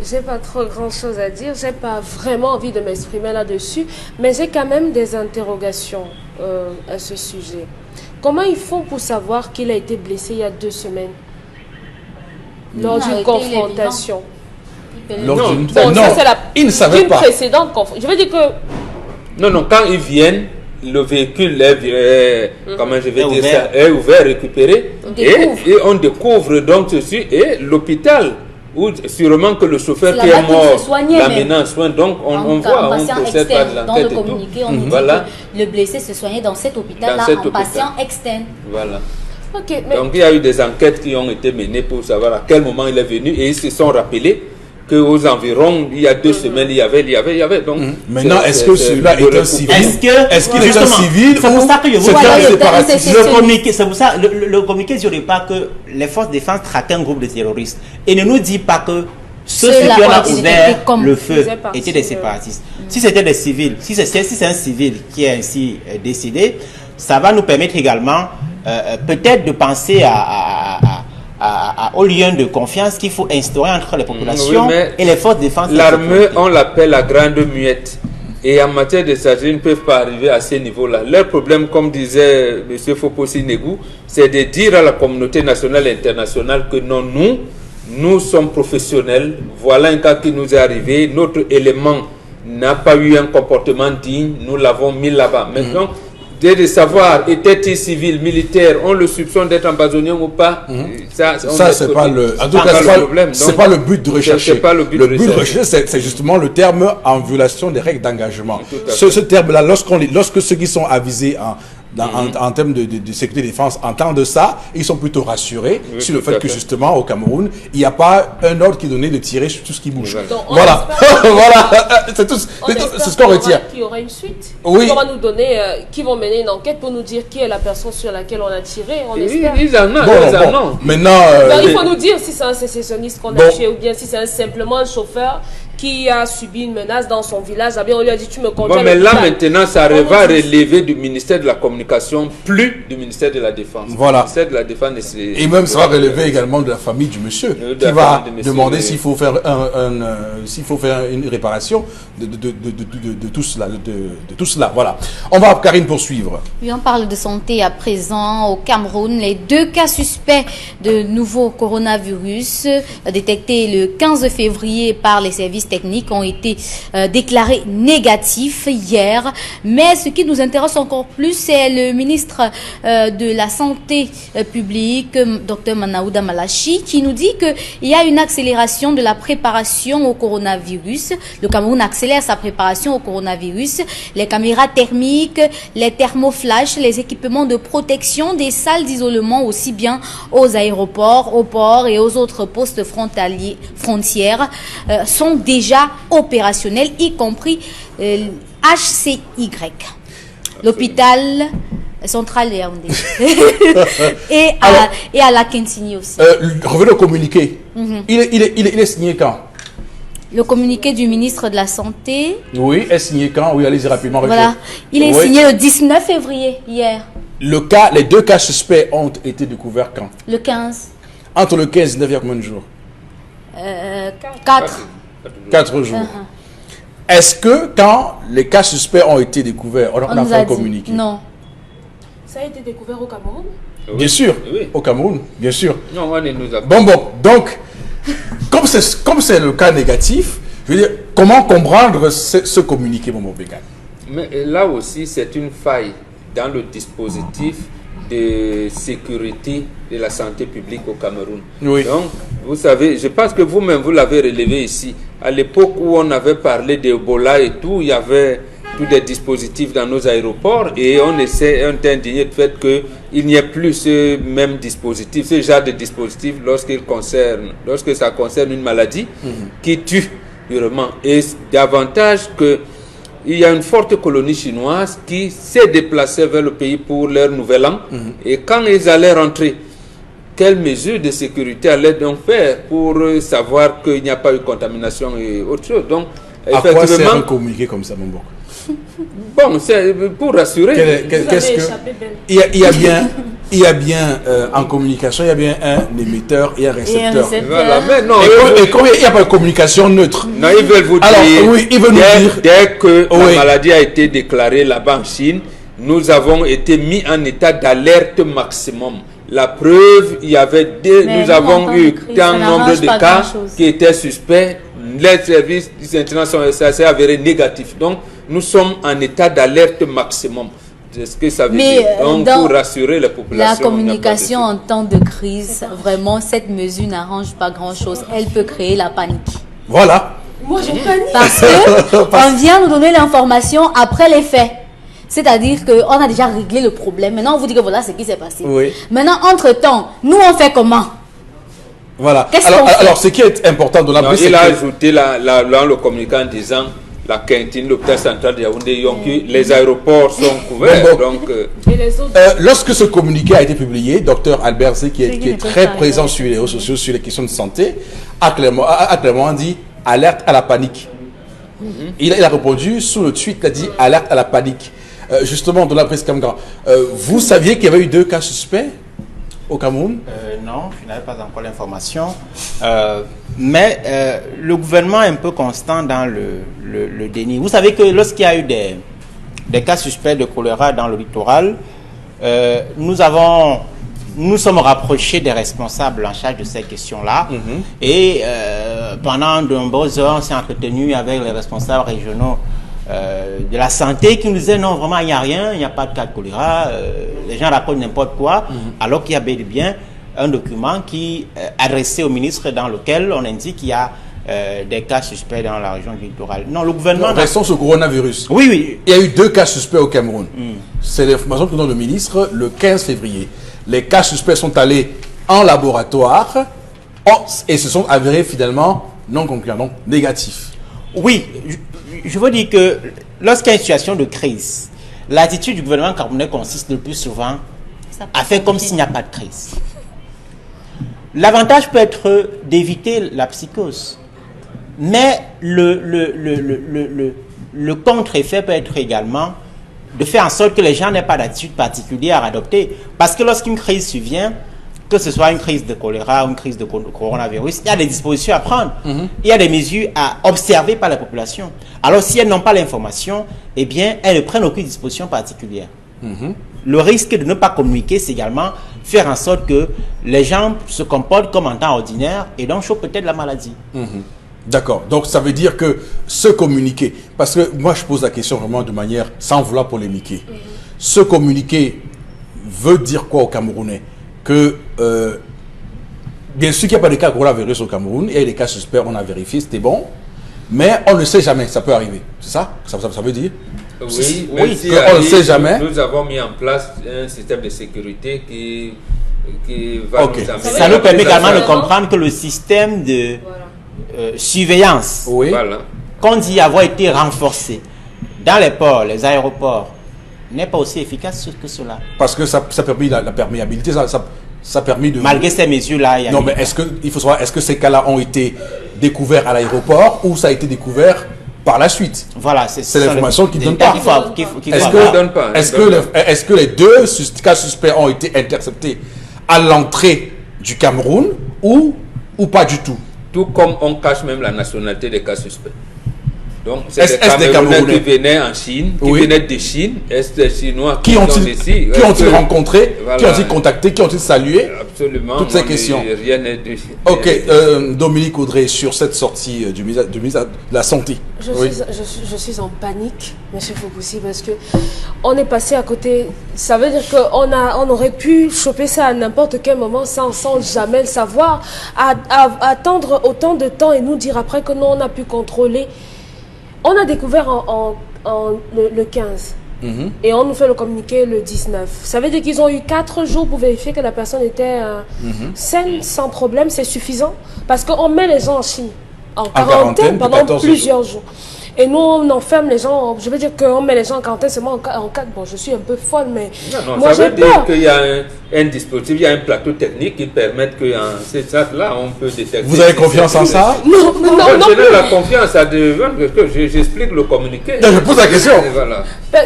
j'ai pas trop grand chose à dire, j'ai pas vraiment envie de m'exprimer là-dessus, mais j'ai quand même des interrogations à ce sujet. Comment ils font pour savoir qu'il a été blessé il y a 2 semaines lors d'une confrontation? Il ne savait pas. Précédente confrontation. Je veux dire que... Non, quand ils viennent, le véhicule est, comment je vais dire ça, est ouvert, récupéré. Et on découvre donc ceci. Et l'hôpital, où sûrement que le chauffeur qui est mort l'amène en soin. Donc on voit, on procède par l'enquête. Dans le communiqué, on nous dit que le blessé se soignait dans cet hôpital-là en patient externe. Voilà. Okay, donc il y a eu des enquêtes qui ont été menées pour savoir à quel moment il est venu et ils se sont rappelés qu'aux environs, il y a 2 semaines, il y avait. Donc, maintenant, est-ce que celui-là est un civil? Est-ce qu'il est un civil? C'est pour ça que je vous parle. C'est pour ça le communiqué ne dirait pas que les forces de défense traquaient un groupe de terroristes. Et ne nous dit pas que ceux qui ont ouvert le feu étaient des séparatistes. Si c'était des civils, si c'est un civil qui est ainsi décidé, ça va nous permettre également peut-être de penser au lien de confiance qu'il faut instaurer entre les populations et les forces de défense. L'armée, on l'appelle la grande muette. Et en matière de stratégie, ils ne peuvent pas arriver à ce niveau-là. Leur problème, comme disait M. Foposi Negou, c'est de dire à la communauté nationale et internationale que non, nous sommes professionnels. Voilà un cas qui nous est arrivé. Notre élément n'a pas eu un comportement digne. Nous l'avons mis là-bas. Maintenant, de savoir, était-il civil, militaire, on le soupçonne d'être empoisonné ou pas. Ça c'est pas le... En tout cas, c'est pas le but de rechercher. Le but de rechercher, c'est justement le terme en violation des règles d'engagement. Ce terme-là, lorsque ceux qui sont avisés en termes de sécurité et défense entendent ça, ils sont plutôt rassurés sur le fait que justement au Cameroun, il n'y a pas un ordre qui est donné de tirer sur tout ce qui bouge. Donc, voilà, voilà, c'est ce qu'on retient. Qu'il y aura une suite. Oui. Qui va nous donner, qui vont mener une enquête pour nous dire qui est la personne sur laquelle on a tiré. On espère. Ils en ont, Bon, ils en ont. maintenant, Il faut nous dire si c'est un sécessionniste qu'on a tué ou bien si c'est simplement un chauffeur qui a subi une menace dans son village. Ah bien, on lui a dit tu me conduis. Bon, mais là maintenant, ça va relever du ministère de la Communication, plus du ministère de la Défense. Voilà. Le ministère de la Défense, et même ça va relever également de la famille du monsieur, qui va demander s'il faut faire s'il faut faire une réparation de tout cela, de tout cela. Voilà. On va, Karine, poursuivre. Oui, on parle de santé à présent. Au Cameroun, les 2 cas suspects de nouveau coronavirus détectés le 15 février par les services techniques ont été déclarés négatifs hier. Mais ce qui nous intéresse encore plus, c'est le ministre de la Santé publique, Dr Manaouda Malachi, qui nous dit qu'il y a une accélération de la préparation au coronavirus. Le Cameroun accélère sa préparation au coronavirus. Les caméras thermiques, les thermoflash, les équipements de protection des salles d'isolement aussi bien aux aéroports, aux ports et aux autres postes frontières sont déjà opérationnels, y compris HCY, l'hôpital central de Yaoundé et à la Kentini aussi. Revenons au communiqué. Il est signé quand? Le communiqué du ministre de la Santé. Oui, est signé quand? Oui, allez-y rapidement. Voilà, il est signé le 19 février, hier. Les 2 cas suspects ont été découverts quand? Le 15. Entre le 15 et le 9, il y a combien de jours? 4 jours. Est-ce que quand les cas suspects ont été découverts, on a fait un communiqué? Non. Ça a été découvert au Cameroun? Bien sûr, oui. Au Cameroun, bien sûr. Non, on nous a... Bon, donc, comme c'est le cas négatif, je veux dire, comment comprendre ce communiqué, Momo Bégan? Mais là aussi, c'est une faille dans le dispositif de sécurité de la santé publique au Cameroun. Oui. Donc, vous savez, je pense que vous-même, vous l'avez relevé ici. À l'époque où on avait parlé d'Ebola et tout, il y avait tous des dispositifs dans nos aéroports et on essaie indigné du fait qu'il n'y ait plus ce même dispositif, ce genre de dispositif lorsque ça concerne une maladie qui tue vraiment. Et davantage que il y a une forte colonie chinoise qui s'est déplacée vers le pays pour leur nouvel an. Et quand ils allaient rentrer, quelles mesures de sécurité allaient donc faire pour savoir qu'il n'y a pas eu contamination et autre chose? Donc, à quoi sert un communiqué comme ça, Mombok? Bon, c'est pour rassurer. Qu'est-ce que il y a bien en communication, il y a bien un émetteur et un récepteur. Voilà, mais non, et combien il n'y a pas de communication neutre? Non, ils veulent vous dire. Alors, oui, ils veulent nous dire. Dès que la maladie a été déclarée là-bas en Chine, nous avons été mis en état d'alerte maximum. La preuve, il y avait nous avons eu un nombre de cas qui étaient suspects. Les services internationaux s'est avéré négatifs. Donc, nous sommes en état d'alerte maximum. C'est ce que ça veut dire. Donc, pour rassurer la population. La communication en temps de crise, vraiment, cette mesure n'arrange pas grand-chose. Elle peut créer la panique. Voilà. Moi, j'ai panique. Parce qu'on vient nous donner l'information après les faits. C'est-à-dire qu'on a déjà réglé le problème. Maintenant, on vous dit que voilà ce qui s'est passé. Oui. Maintenant, entre-temps, nous, on fait comment? Voilà. Alors, ce qui est important de la il a ajouté le communiqué en disant la cantine, l'hôpital central de Yaoundé, Yonki, les aéroports sont couverts. Donc, et les autres... lorsque ce communiqué a été publié, Dr Albert Z, qui est très présent sur les réseaux sociaux, sur les questions de santé, a clairement dit alerte à la panique. Il a répondu sous le tweet, il a dit alerte à la panique. Justement, de la presse Kamgan, vous saviez qu'il y avait eu 2 cas suspects au Cameroun? Non, je n'avais pas encore l'information. Mais le gouvernement est un peu constant dans le déni. Vous savez que lorsqu'il y a eu des cas suspects de choléra dans le littoral, nous sommes rapprochés des responsables en charge de ces questions-là. Et pendant de nombreuses heures, on s'est entretenu avec les responsables régionaux de la santé qui nous disaient non, vraiment, il n'y a rien, il n'y a pas de cas de choléra, les gens racontent n'importe quoi, alors qu'il y a bel et bien un document qui est adressé au ministre dans lequel on indique qu'il y a des cas suspects dans la région du littoral. Non, le gouvernement... Restons sur le coronavirus. Oui, oui. Il y a eu 2 cas suspects au Cameroun. C'est l'information que donne le ministre le 15 février. Les cas suspects sont allés en laboratoire et se sont avérés finalement non concluants, donc négatifs. Oui, je veux dire que lorsqu'il y a une situation de crise, l'attitude du gouvernement camerounais consiste le plus souvent à faire comme s'il n'y a pas de crise. L'avantage peut être d'éviter la psychose. Mais le contre-effet peut être également de faire en sorte que les gens n'aient pas d'attitude particulière à adopter. Parce que lorsqu'une crise survient, que ce soit une crise de choléra ou une crise de coronavirus, il y a des dispositions à prendre. Il y a des mesures à observer par la population. Alors si elles n'ont pas l'information, eh bien, elles ne prennent aucune disposition particulière. Le risque de ne pas communiquer, c'est également faire en sorte que les gens se comportent comme en temps ordinaire et donc chopent peut-être la maladie. D'accord. Donc, ça veut dire que se communiquer, parce que moi, je pose la question vraiment de manière sans vouloir polémiquer. Se communiquer veut dire quoi aux Camerounais? Que, bien sûr qu'il n'y a pas de cas de coronavirus au Cameroun, il y a des cas suspects, on a vérifié, c'était bon, mais on ne sait jamais, ça peut arriver. C'est ça? Ça veut dire? Oui, Oui, si on ne sait jamais. Nous avons mis en place un système de sécurité qui va nous amener... Ça nous permet également de comprendre que le système de surveillance, Oui. Voilà. qu'on dit avoir été renforcé dans les ports, les aéroports, n'est pas aussi efficace que cela. Parce que ça permet la perméabilité, ça permet de... Malgré ces mesures-là, il y a... Non, mais il faut savoir, est-ce que ces cas-là ont été découverts à l'aéroport ou ça a été découvert par la suite? Voilà, C'est l'information qui ne donne pas. Est-ce que les 2 cas suspects ont été interceptés à l'entrée du Cameroun ou pas du tout? Tout comme on cache même la nationalité des cas suspects. Donc, c'est Est-ce des Camerounais qui venaient en Chine, qui Oui. venaient de Chine, est-ce des Chinois Qui sont ont-ils ici? rencontré? Voilà. Qui ont-ils contacté? Qui ont-ils salué? Absolument. Toutes ces questions. Rien n'est de... Ok, Dominique Audrey, sur cette sortie du ministre de la Santé. Je suis en panique, M. Fopoussi, parce que on est passé à côté. Ça veut dire qu'on aurait pu choper ça à n'importe quel moment sans jamais le savoir, attendre autant de temps et nous dire après que non, on a pu contrôler. On a découvert le 15 et on nous fait le communiqué le 19. Ça veut dire qu'ils ont eu 4 jours pour vérifier que la personne était saine, sans problème. C'est suffisant parce qu'on met les gens en Chine en quarantaine pendant plusieurs jours. Et nous, on enferme les gens, je veux dire qu'on met les gens en quarantaine seulement en cas. Bon, je suis un peu folle, mais moi ça j'ai veut dire peur. qu'il y a un dispositif, il y a un plateau technique qui permet que ces là on peut détecter. Vous avez confiance en ça? Non, Je donne la confiance à j'explique le communiqué. Non, je pose la question. Et voilà.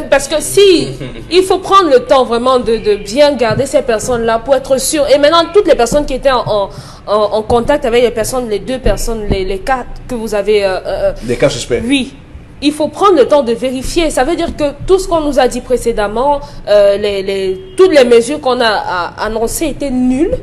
Parce que si, il faut prendre le temps vraiment de bien garder ces personnes-là pour être sûr. Et maintenant, toutes les personnes qui étaient en contact avec les personnes, les 2 personnes, les 4 que vous avez... Des cas suspects. Oui. Il faut prendre le temps de vérifier. Ça veut dire que tout ce qu'on nous a dit précédemment, toutes les mesures qu'on a annoncées étaient nulles.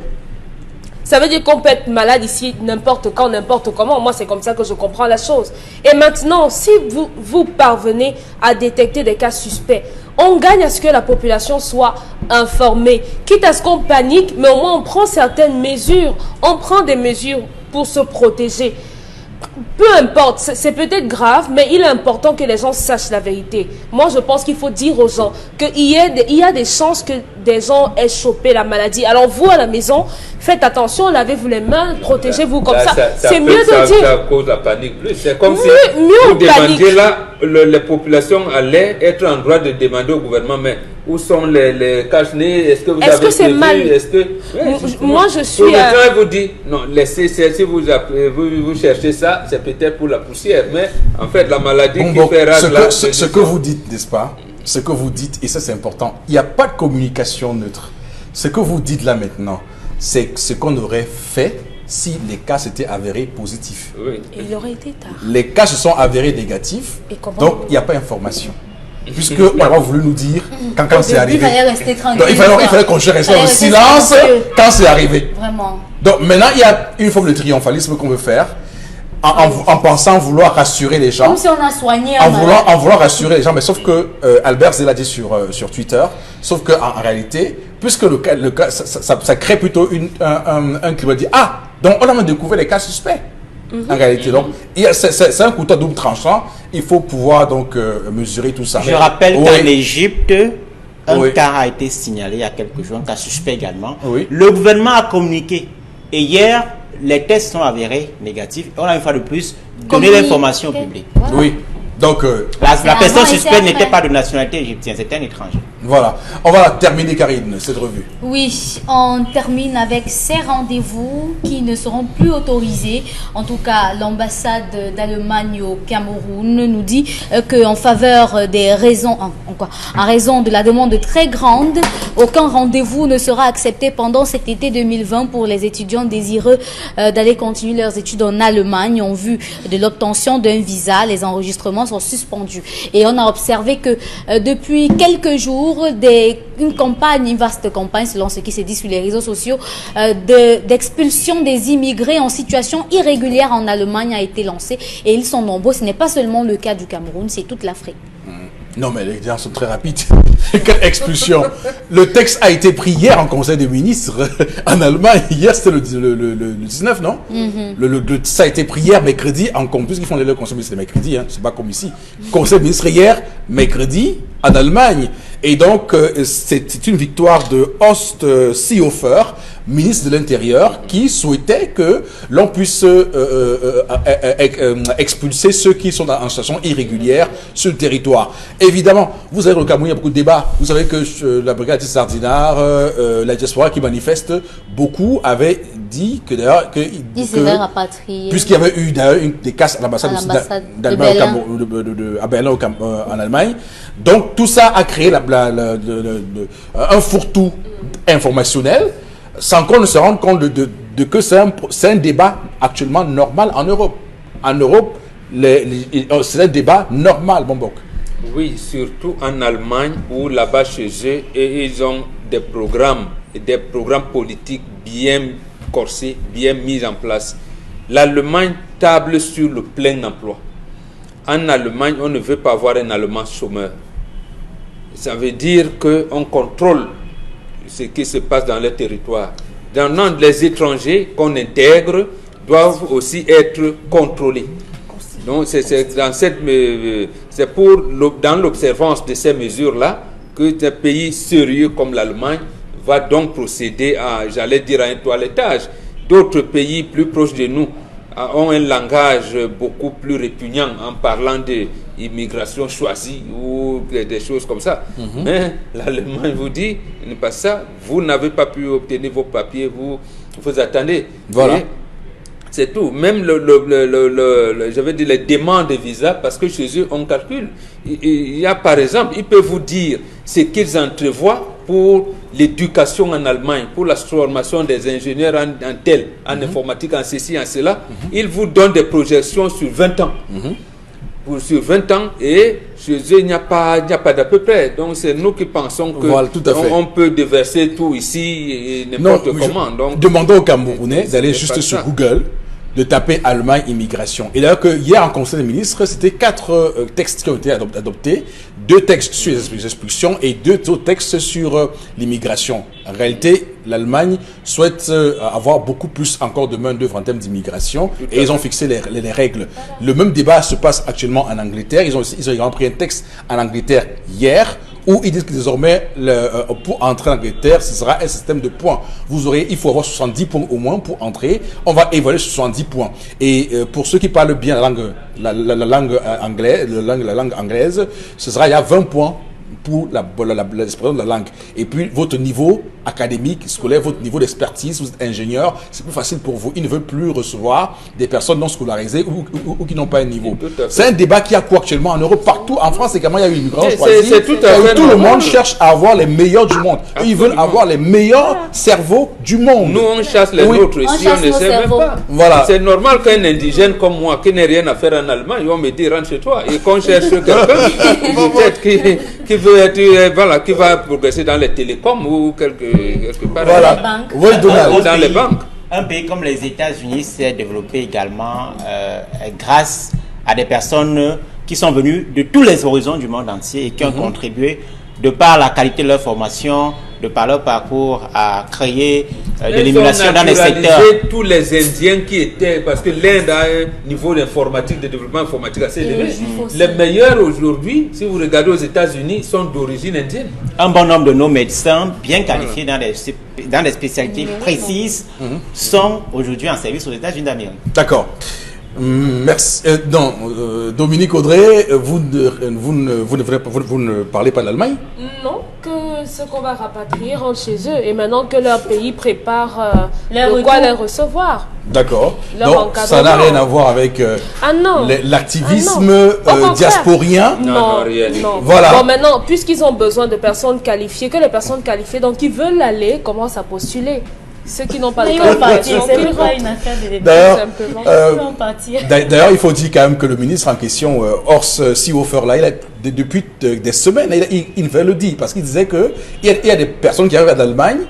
Ça veut dire qu'on peut être malade ici n'importe quand, n'importe comment. Moi, c'est comme ça que je comprends la chose. Et maintenant, si vous parvenez à détecter des cas suspects, on gagne à ce que la population soit informée. Quitte à ce qu'on panique, mais au moins on prend certaines mesures. On prend des mesures pour se protéger. Peu importe, c'est peut-être grave, mais il est important que les gens sachent la vérité. Moi, je pense qu'il faut dire aux gens qu'il y a des chances que des gens aient chopé la maladie. Alors vous, à la maison, faites attention, lavez-vous les mains, protégez-vous comme ça. C'est mieux de dire... Ça cause la panique. C'est comme si mieux vous demandiez là, les populations allaient être en droit de demander au gouvernement, mais où sont les cache-nez? Est-ce que vous avez que c'est prévu? mal? Moi, je suis... Maintenant, vous dit, non, laissez, si vous cherchez ça, c'est peut-être pour la poussière, mais en fait, la maladie qui fait rage là... Ce que vous dites, n'est-ce pas? Ce que vous dites, et ça c'est important, il n'y a pas de communication neutre. Ce que vous dites là maintenant, c'est ce qu'on aurait fait si les cas s'étaient avérés positifs. Oui. Et il aurait été tard. Les cas se sont avérés négatifs, Et comment donc il n'y a pas information. Puisque on a voulu nous dire quand c'est arrivé. Il fallait rester tranquille. Donc, il fallait qu'on reste en silence quand c'est arrivé. Vraiment. Donc maintenant, il y a une forme de triomphalisme qu'on veut faire en pensant vouloir rassurer les gens. Comme si on a soigné En voulant rassurer les gens, mais sauf que Albert Zé l'a dit sur Twitter, sauf qu'en réalité, puisque le cas ça crée plutôt un climat dit ah, donc on a même découvert les cas suspects. En réalité, donc, c'est un couteau à double tranchant. Il faut pouvoir donc mesurer tout ça. Je rappelle Oui. qu'en Égypte, un Oui. cas a été signalé il y a quelques jours, un cas suspect également. Oui. Le gouvernement a communiqué. Et hier, les tests sont avérés négatifs. On a une fois de plus donné l'information au public. Voilà. Oui. Donc, La personne avant et suspecte c'est n'était après. pas de nationalité égyptienne, c'était un étranger. voilà. On va terminer, Karine, cette revue. Oui, on termine avec ces rendez-vous qui ne seront plus autorisés. En tout cas, l'ambassade d'Allemagne au Cameroun nous dit qu'en faveur des raisons, en raison de la demande très grande, aucun rendez-vous ne sera accepté pendant cet été 2020 pour les étudiants désireux d'aller continuer leurs études en Allemagne. En vue de l'obtention d'un visa, les enregistrements sont suspendus. Et on a observé que depuis quelques jours, une vaste campagne, selon ce qui se dit sur les réseaux sociaux, d'expulsion des immigrés en situation irrégulière en Allemagne a été lancée. Et ils sont nombreux. Ce n'est pas seulement le cas du Cameroun, c'est toute l'Afrique. Non, mais les gens sont très rapides. Quelle expulsion. Le texte a été pris hier en Conseil des ministres en Allemagne. Hier, c'était le 19, non? Ça a été pris hier, mercredi, puisqu'ils font le Conseil des ministres le mercredi, hein, c'est pas comme ici. Conseil des ministres hier, mercredi, en Allemagne. Et donc, c'est une victoire de Horst Seehofer, ministre de l'Intérieur, qui souhaitait que l'on puisse expulser ceux qui sont en situation irrégulière sur le territoire. Évidemment, vous savez, au Cameroun, il y a beaucoup de débats. Vous savez que la brigade Sardinard, la diaspora qui manifeste, beaucoup avaient dit que d'ailleurs... Ils seraient rapatriés. Puisqu'il y avait eu d'ailleurs des casses à l'ambassade d'Allemagne à Berlin en Allemagne. Donc tout ça a créé un fourre-tout informationnel sans qu'on ne se rende compte de que c'est un débat actuellement normal en Europe. En Europe, c'est un débat normal, Bombok. Oui, surtout en Allemagne où là-bas chez eux, et ils ont des programmes politiques bien corsés, bien mis en place. L'Allemagne table sur le plein emploi. En Allemagne, on ne veut pas avoir un Allemand chômeur. Ça veut dire qu'on contrôle ce qui se passe dans le territoire. Les étrangers qu'on intègre doivent aussi être contrôlés. Donc c'est dans l'observance de ces mesures-là que des pays sérieux comme l'Allemagne va donc procéder à un toilettage. D'autres pays plus proches de nous ont un langage beaucoup plus répugnant en parlant d'immigration choisie ou des choses comme ça. Mais l'Allemagne vous dit, n'est pas ça, vous n'avez pas pu obtenir vos papiers, vous attendez. Voilà. Et c'est tout. Même je veux dire les demandes de visa, parce que chez eux, on calcule. Il y a par exemple, ils peuvent vous dire ce qu'ils entrevoient pour l'éducation en Allemagne, pour la formation des ingénieurs en informatique, en ceci, en cela. Ils vous donnent des projections sur 20 ans. Sur 20 ans, et chez eux, il n'y a pas d'à peu près. Donc, c'est nous qui pensons que voilà, tout à fait. on peut déverser tout ici et n'importe comment. Donc, demandons aux Camerounais d'aller juste sur Google, de taper Allemagne immigration. Et d'ailleurs que hier en Conseil des ministres, c'était 4 textes qui ont été adoptés, 2 textes sur les expulsions et 2 autres textes sur l'immigration. En réalité, l'Allemagne souhaite avoir beaucoup plus encore de main-d'œuvre en termes d'immigration et ils ont fixé les règles. Le même débat se passe actuellement en Angleterre. Ils ont également pris un texte en Angleterre hier où ils disent que désormais, pour entrer en Angleterre, ce sera un système de points. Il faut avoir 70 points au moins pour entrer. On va évaluer 70 points. Et pour ceux qui parlent bien la langue anglaise, ce sera il y a 20 points pour l'expression de la langue. Et puis, votre niveau académique, scolaire, votre niveau d'expertise, vous êtes ingénieur, c'est plus facile pour vous. Ils ne veulent plus recevoir des personnes non scolarisées ou qui n'ont pas un niveau. C'est un débat qui a cours actuellement en Europe, partout. En France également, il y a eu l'immigration choisie. Tout le monde cherche à avoir les meilleurs du monde. Eux, ils veulent avoir les meilleurs cerveaux du monde. Nous, on chasse les nôtres ici, on ne sait même pas. Voilà. C'est normal qu'un indigène comme moi, qui n'a rien à faire en Allemagne, ils vont me dire, rentre chez toi. Et qu'on cherche quelqu'un, peut-être qui veut être, qui va progresser dans les télécoms ou quelque part. Voilà. Oui, dans les banques. Un pays comme les États-Unis s'est développé également grâce à des personnes qui sont venues de tous les horizons du monde entier et qui ont contribué, de par la qualité de leur formation, de par leur parcours, à créer de Ils l'émulation ont dans les secteurs. naturalisé tous les Indiens qui étaient, parce que l'Inde a un niveau d'informatique, de développement informatique assez élevé. Les meilleurs aujourd'hui, si vous regardez aux États-Unis, sont d'origine indienne. Un bon nombre de nos médecins, bien qualifiés dans des spécialités précises, sont aujourd'hui en service aux États-Unis d'Amérique. D'accord. Merci. Dominique Audrey, vous ne parlez pas de l'Allemagne? Non, que ce qu'on va rapatrier rentre chez eux et maintenant que leur pays prépare de quoi les recevoir. D'accord. Leur Donc ça n'a rien à voir avec l'activisme diasporien. Non, rien. non. Voilà. Bon, maintenant, puisqu'ils ont besoin de personnes qualifiées, que les personnes qualifiées, donc ils veulent aller, commencent à postuler. Ceux qui n'ont pas de Ils vont partir, qualification, c'est qu'ils pas rentrent. une affaire de débat. D'ailleurs, Ils vont partir. D'ailleurs, il faut dire quand même que le ministre en question, Horst Seehofer, là, depuis des semaines, il veut le dire, parce qu'il disait qu'il y a des personnes qui arrivent en Allemagne,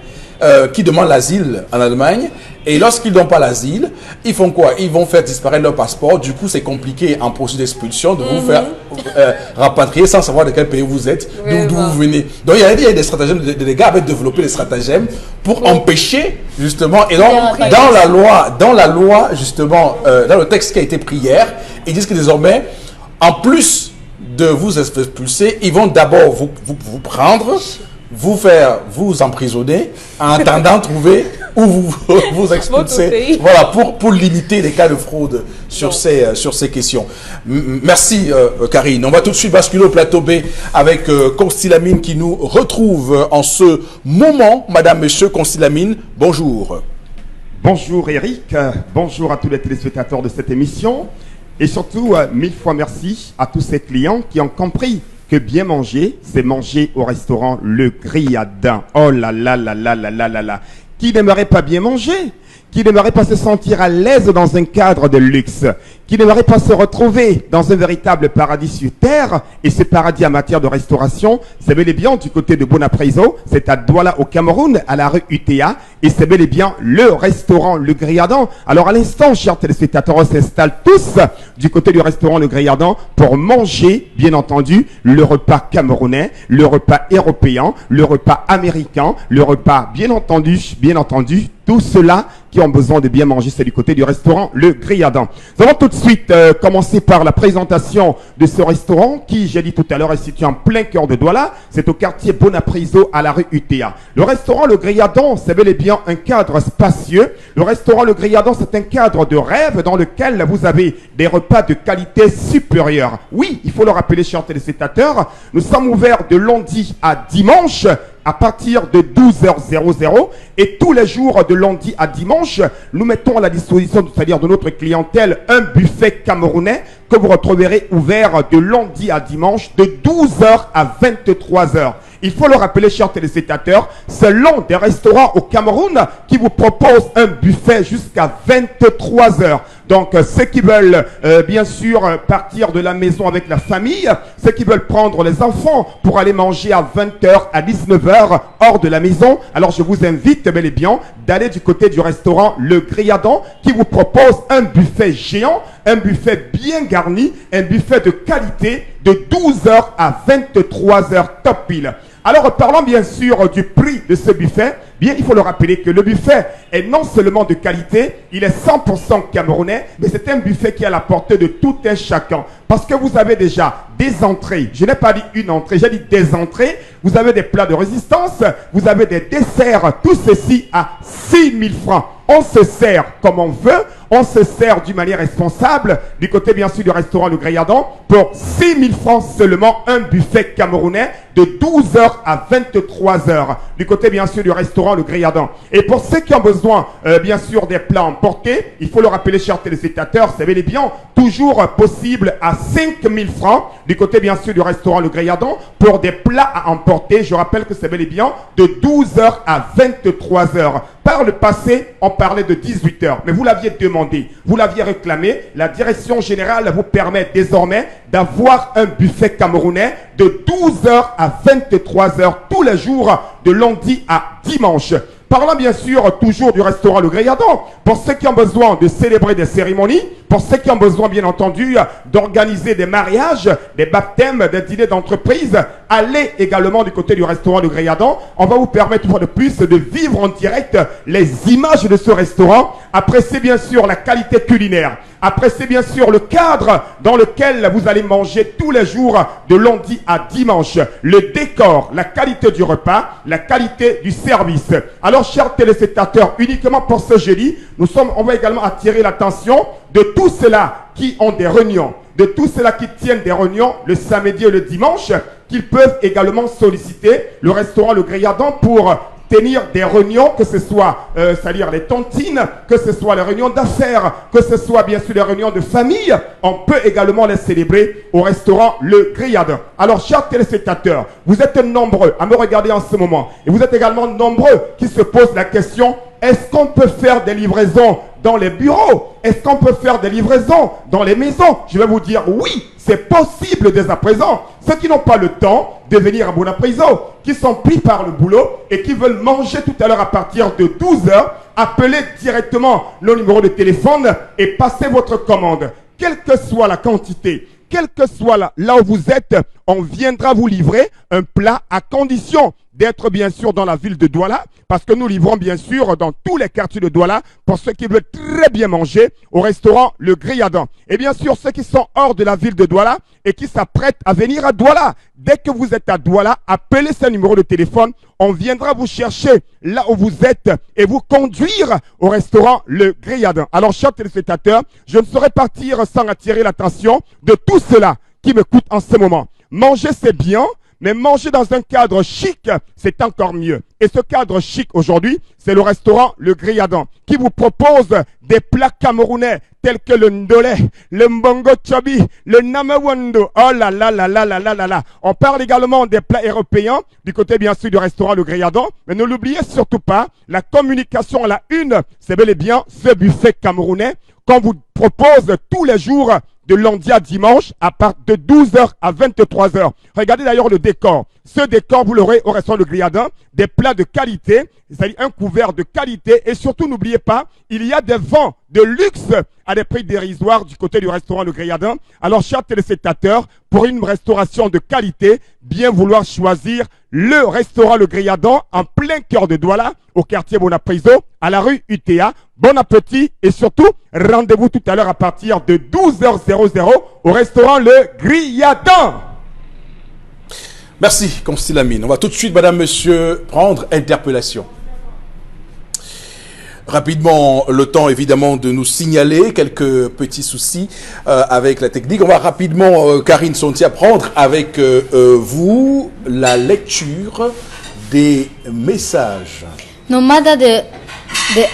qui demandent l'asile en Allemagne, et lorsqu'ils n'ont pas l'asile, ils font quoi? Ils vont faire disparaître leur passeport. Du coup, c'est compliqué en procédure d'expulsion de vous faire rapatrier sans savoir de quel pays vous êtes, d'où vous venez. Donc, il y a des stratagèmes, les gars avaient développé des stratagèmes pour empêcher, justement, et donc, dans la loi, justement, dans le texte qui a été pris hier, ils disent que désormais, en plus de vous expulser, ils vont d'abord vous prendre, vous emprisonner, en attendant de trouver où vous expulser. Voilà, pour limiter les cas de fraude sur ces questions. Merci Karine. On va tout de suite basculer au plateau B avec Constylamine qui nous retrouve en ce moment. Madame, Monsieur Constylamine, bonjour. Bonjour Eric, bonjour à tous les téléspectateurs de cette émission et surtout 1000 fois merci à tous ces clients qui ont compris que bien manger, c'est manger au restaurant Le Griadin. Oh là là là là là là là là. Qui n'aimerait pas bien manger? Qui n'aimerait pas se sentir à l'aise dans un cadre de luxe? Qui n'aimerait pas se retrouver dans un véritable paradis sur terre? Et ce paradis en matière de restauration, c'est bel et bien du côté de Bonapraiso, c'est à Douala au Cameroun, à la rue UTA, et c'est bel et bien le restaurant Le Griadin. Alors à l'instant, chers téléspectateurs, on s'installe tous du côté du restaurant Le Griadin pour manger, bien entendu, le repas camerounais, le repas européen, le repas américain, le repas, bien entendu, tout cela qui ont besoin de bien manger, c'est du côté du restaurant Le Griadin. Nous allons tout de suite commencer par la présentation de ce restaurant qui, j'ai dit tout à l'heure, est situé en plein cœur de Douala. C'est au quartier Bonapraiso à la rue UTA. Le restaurant Le Griadin, c'est bel et bien un cadre spacieux. Le restaurant Le Griadin, c'est un cadre de rêve dans lequel vous avez des repas de qualité supérieure. Oui, il faut le rappeler, chers téléspectateurs, nous sommes ouverts de lundi à dimanche à partir de 12h00 et tous les jours de lundi à dimanche, nous mettons à la disposition, c'est-à-dire de notre clientèle, un buffet camerounais que vous retrouverez ouvert de lundi à dimanche de 12h à 23h. Il faut le rappeler, chers téléspectateurs, c'est l'un des restaurants au Cameroun qui vous propose un buffet jusqu'à 23h. Donc, ceux qui veulent, bien sûr, partir de la maison avec la famille, ceux qui veulent prendre les enfants pour aller manger à 20h, à 19h, hors de la maison, alors je vous invite bel et bien d'aller du côté du restaurant Le Griadin qui vous propose un buffet géant, un buffet bien garni, un buffet de qualité de 12h à 23h top pile. Alors, parlons bien sûr du prix de ce buffet. Bien, il faut le rappeler que le buffet est non seulement de qualité, il est 100% camerounais, mais c'est un buffet qui est à la portée de tout un chacun. Parce que vous avez déjà des entrées, je n'ai pas dit une entrée, j'ai dit des entrées, vous avez des plats de résistance, vous avez des desserts, tout ceci à 6 000 francs. On se sert comme on veut, on se sert d'une manière responsable, du côté bien sûr du restaurant Le Griadin, pour 6 000 francs seulement, un buffet camerounais de 12h à 23h, du côté bien sûr du restaurant Le Griadin. Et pour ceux qui ont besoin bien sûr des plats emportés, il faut le rappeler, chers téléspectateurs, c'est bel et bien toujours possible à 5 000 francs, du côté bien sûr du restaurant Le Griadin, pour des plats à emporter. Je rappelle que c'est bel et bien de 12h à 23h. Par le passé, on parlait de 18h, mais vous l'aviez demandé, vous l'aviez réclamé. La direction générale vous permet désormais d'avoir un buffet camerounais de 12h à 23h tous les jours de lundi à dimanche. Parlons bien sûr toujours du restaurant Le Grey-Adam. Pour ceux qui ont besoin de célébrer des cérémonies, pour ceux qui ont besoin bien entendu d'organiser des mariages, des baptêmes, des dîners d'entreprise, allez également du côté du restaurant Le Grey-Adam. On va vous permettre une fois de plus de vivre en direct les images de ce restaurant. Appréciez bien sûr la qualité culinaire. Appréciez bien sûr le cadre dans lequel vous allez manger tous les jours de lundi à dimanche. Le décor, la qualité du repas, la qualité du service. Alors, chers téléspectateurs, uniquement pour ce jeudi, on va également attirer l'attention de tous ceux-là qui ont des réunions, de tous ceux-là qui tiennent des réunions le samedi et le dimanche, qu'ils peuvent également solliciter le restaurant Le Grey-Adam pour tenir des réunions, que ce soit, c'est-à-dire les tontines, que ce soit les réunions d'affaires, que ce soit bien sûr les réunions de famille, on peut également les célébrer au restaurant Le Grey-Adam. Alors, chers téléspectateurs, vous êtes nombreux à me regarder en ce moment, et vous êtes également nombreux qui se posent la question, est-ce qu'on peut faire des livraisons dans les bureaux? Est-ce qu'on peut faire des livraisons dans les maisons? Je vais vous dire oui, c'est possible dès à présent. Ceux qui n'ont pas le temps de venir à Bonapriso, qui sont pris par le boulot et qui veulent manger tout à l'heure à partir de 12 h, appelez directement le numéro de téléphone et passez votre commande. Quelle que soit la quantité, quel que soit là où vous êtes, on viendra vous livrer un plat à condition d'être bien sûr dans la ville de Douala, parce que nous livrons bien sûr dans tous les quartiers de Douala pour ceux qui veulent très bien manger au restaurant Le Grey-Adam. Et bien sûr ceux qui sont hors de la ville de Douala et qui s'apprêtent à venir à Douala. Dès que vous êtes à Douala, appelez ce numéro de téléphone, on viendra vous chercher là où vous êtes et vous conduire au restaurant Le Grey-Adam. Alors chers téléspectateurs, je ne saurais partir sans attirer l'attention de tous ceux-là qui m'écoutent en ce moment. Manger c'est bien, mais manger dans un cadre chic, c'est encore mieux. Et ce cadre chic aujourd'hui, c'est le restaurant Le Grey-Adam qui vous propose des plats camerounais tels que le ndolé, le mbongo chobi, le namewando. Oh là là là là là là là là. On parle également des plats européens du côté bien sûr du restaurant Le Grey-Adam. Mais ne l'oubliez surtout pas, la communication à la une, c'est bel et bien ce buffet camerounais qu'on vous propose tous les jours de lundi à dimanche à partir de 12 h à 23 h. Regardez d'ailleurs le décor. Ce décor, vous l'aurez au restaurant Le Grey-Adam, des plats de qualité, c'est-à-dire un couvert de qualité. Et surtout, n'oubliez pas, il y a des vins de luxe à des prix dérisoires du côté du restaurant Le Grey-Adam. Alors, chers téléspectateurs, pour une restauration de qualité, bien vouloir choisir le restaurant Le Grey-Adam en plein cœur de Douala, au quartier Bonapriso, à la rue UTA. Bon appétit et surtout, rendez-vous tout à l'heure à partir de 12 h 00 au restaurant Le Grey-Adam. Merci, Constille Lamine. On va tout de suite, madame, monsieur, prendre interpellation. Rapidement, le temps évidemment de nous signaler quelques petits soucis avec la technique. On va rapidement, Karine Sontia, prendre avec vous la lecture des messages. Nomada de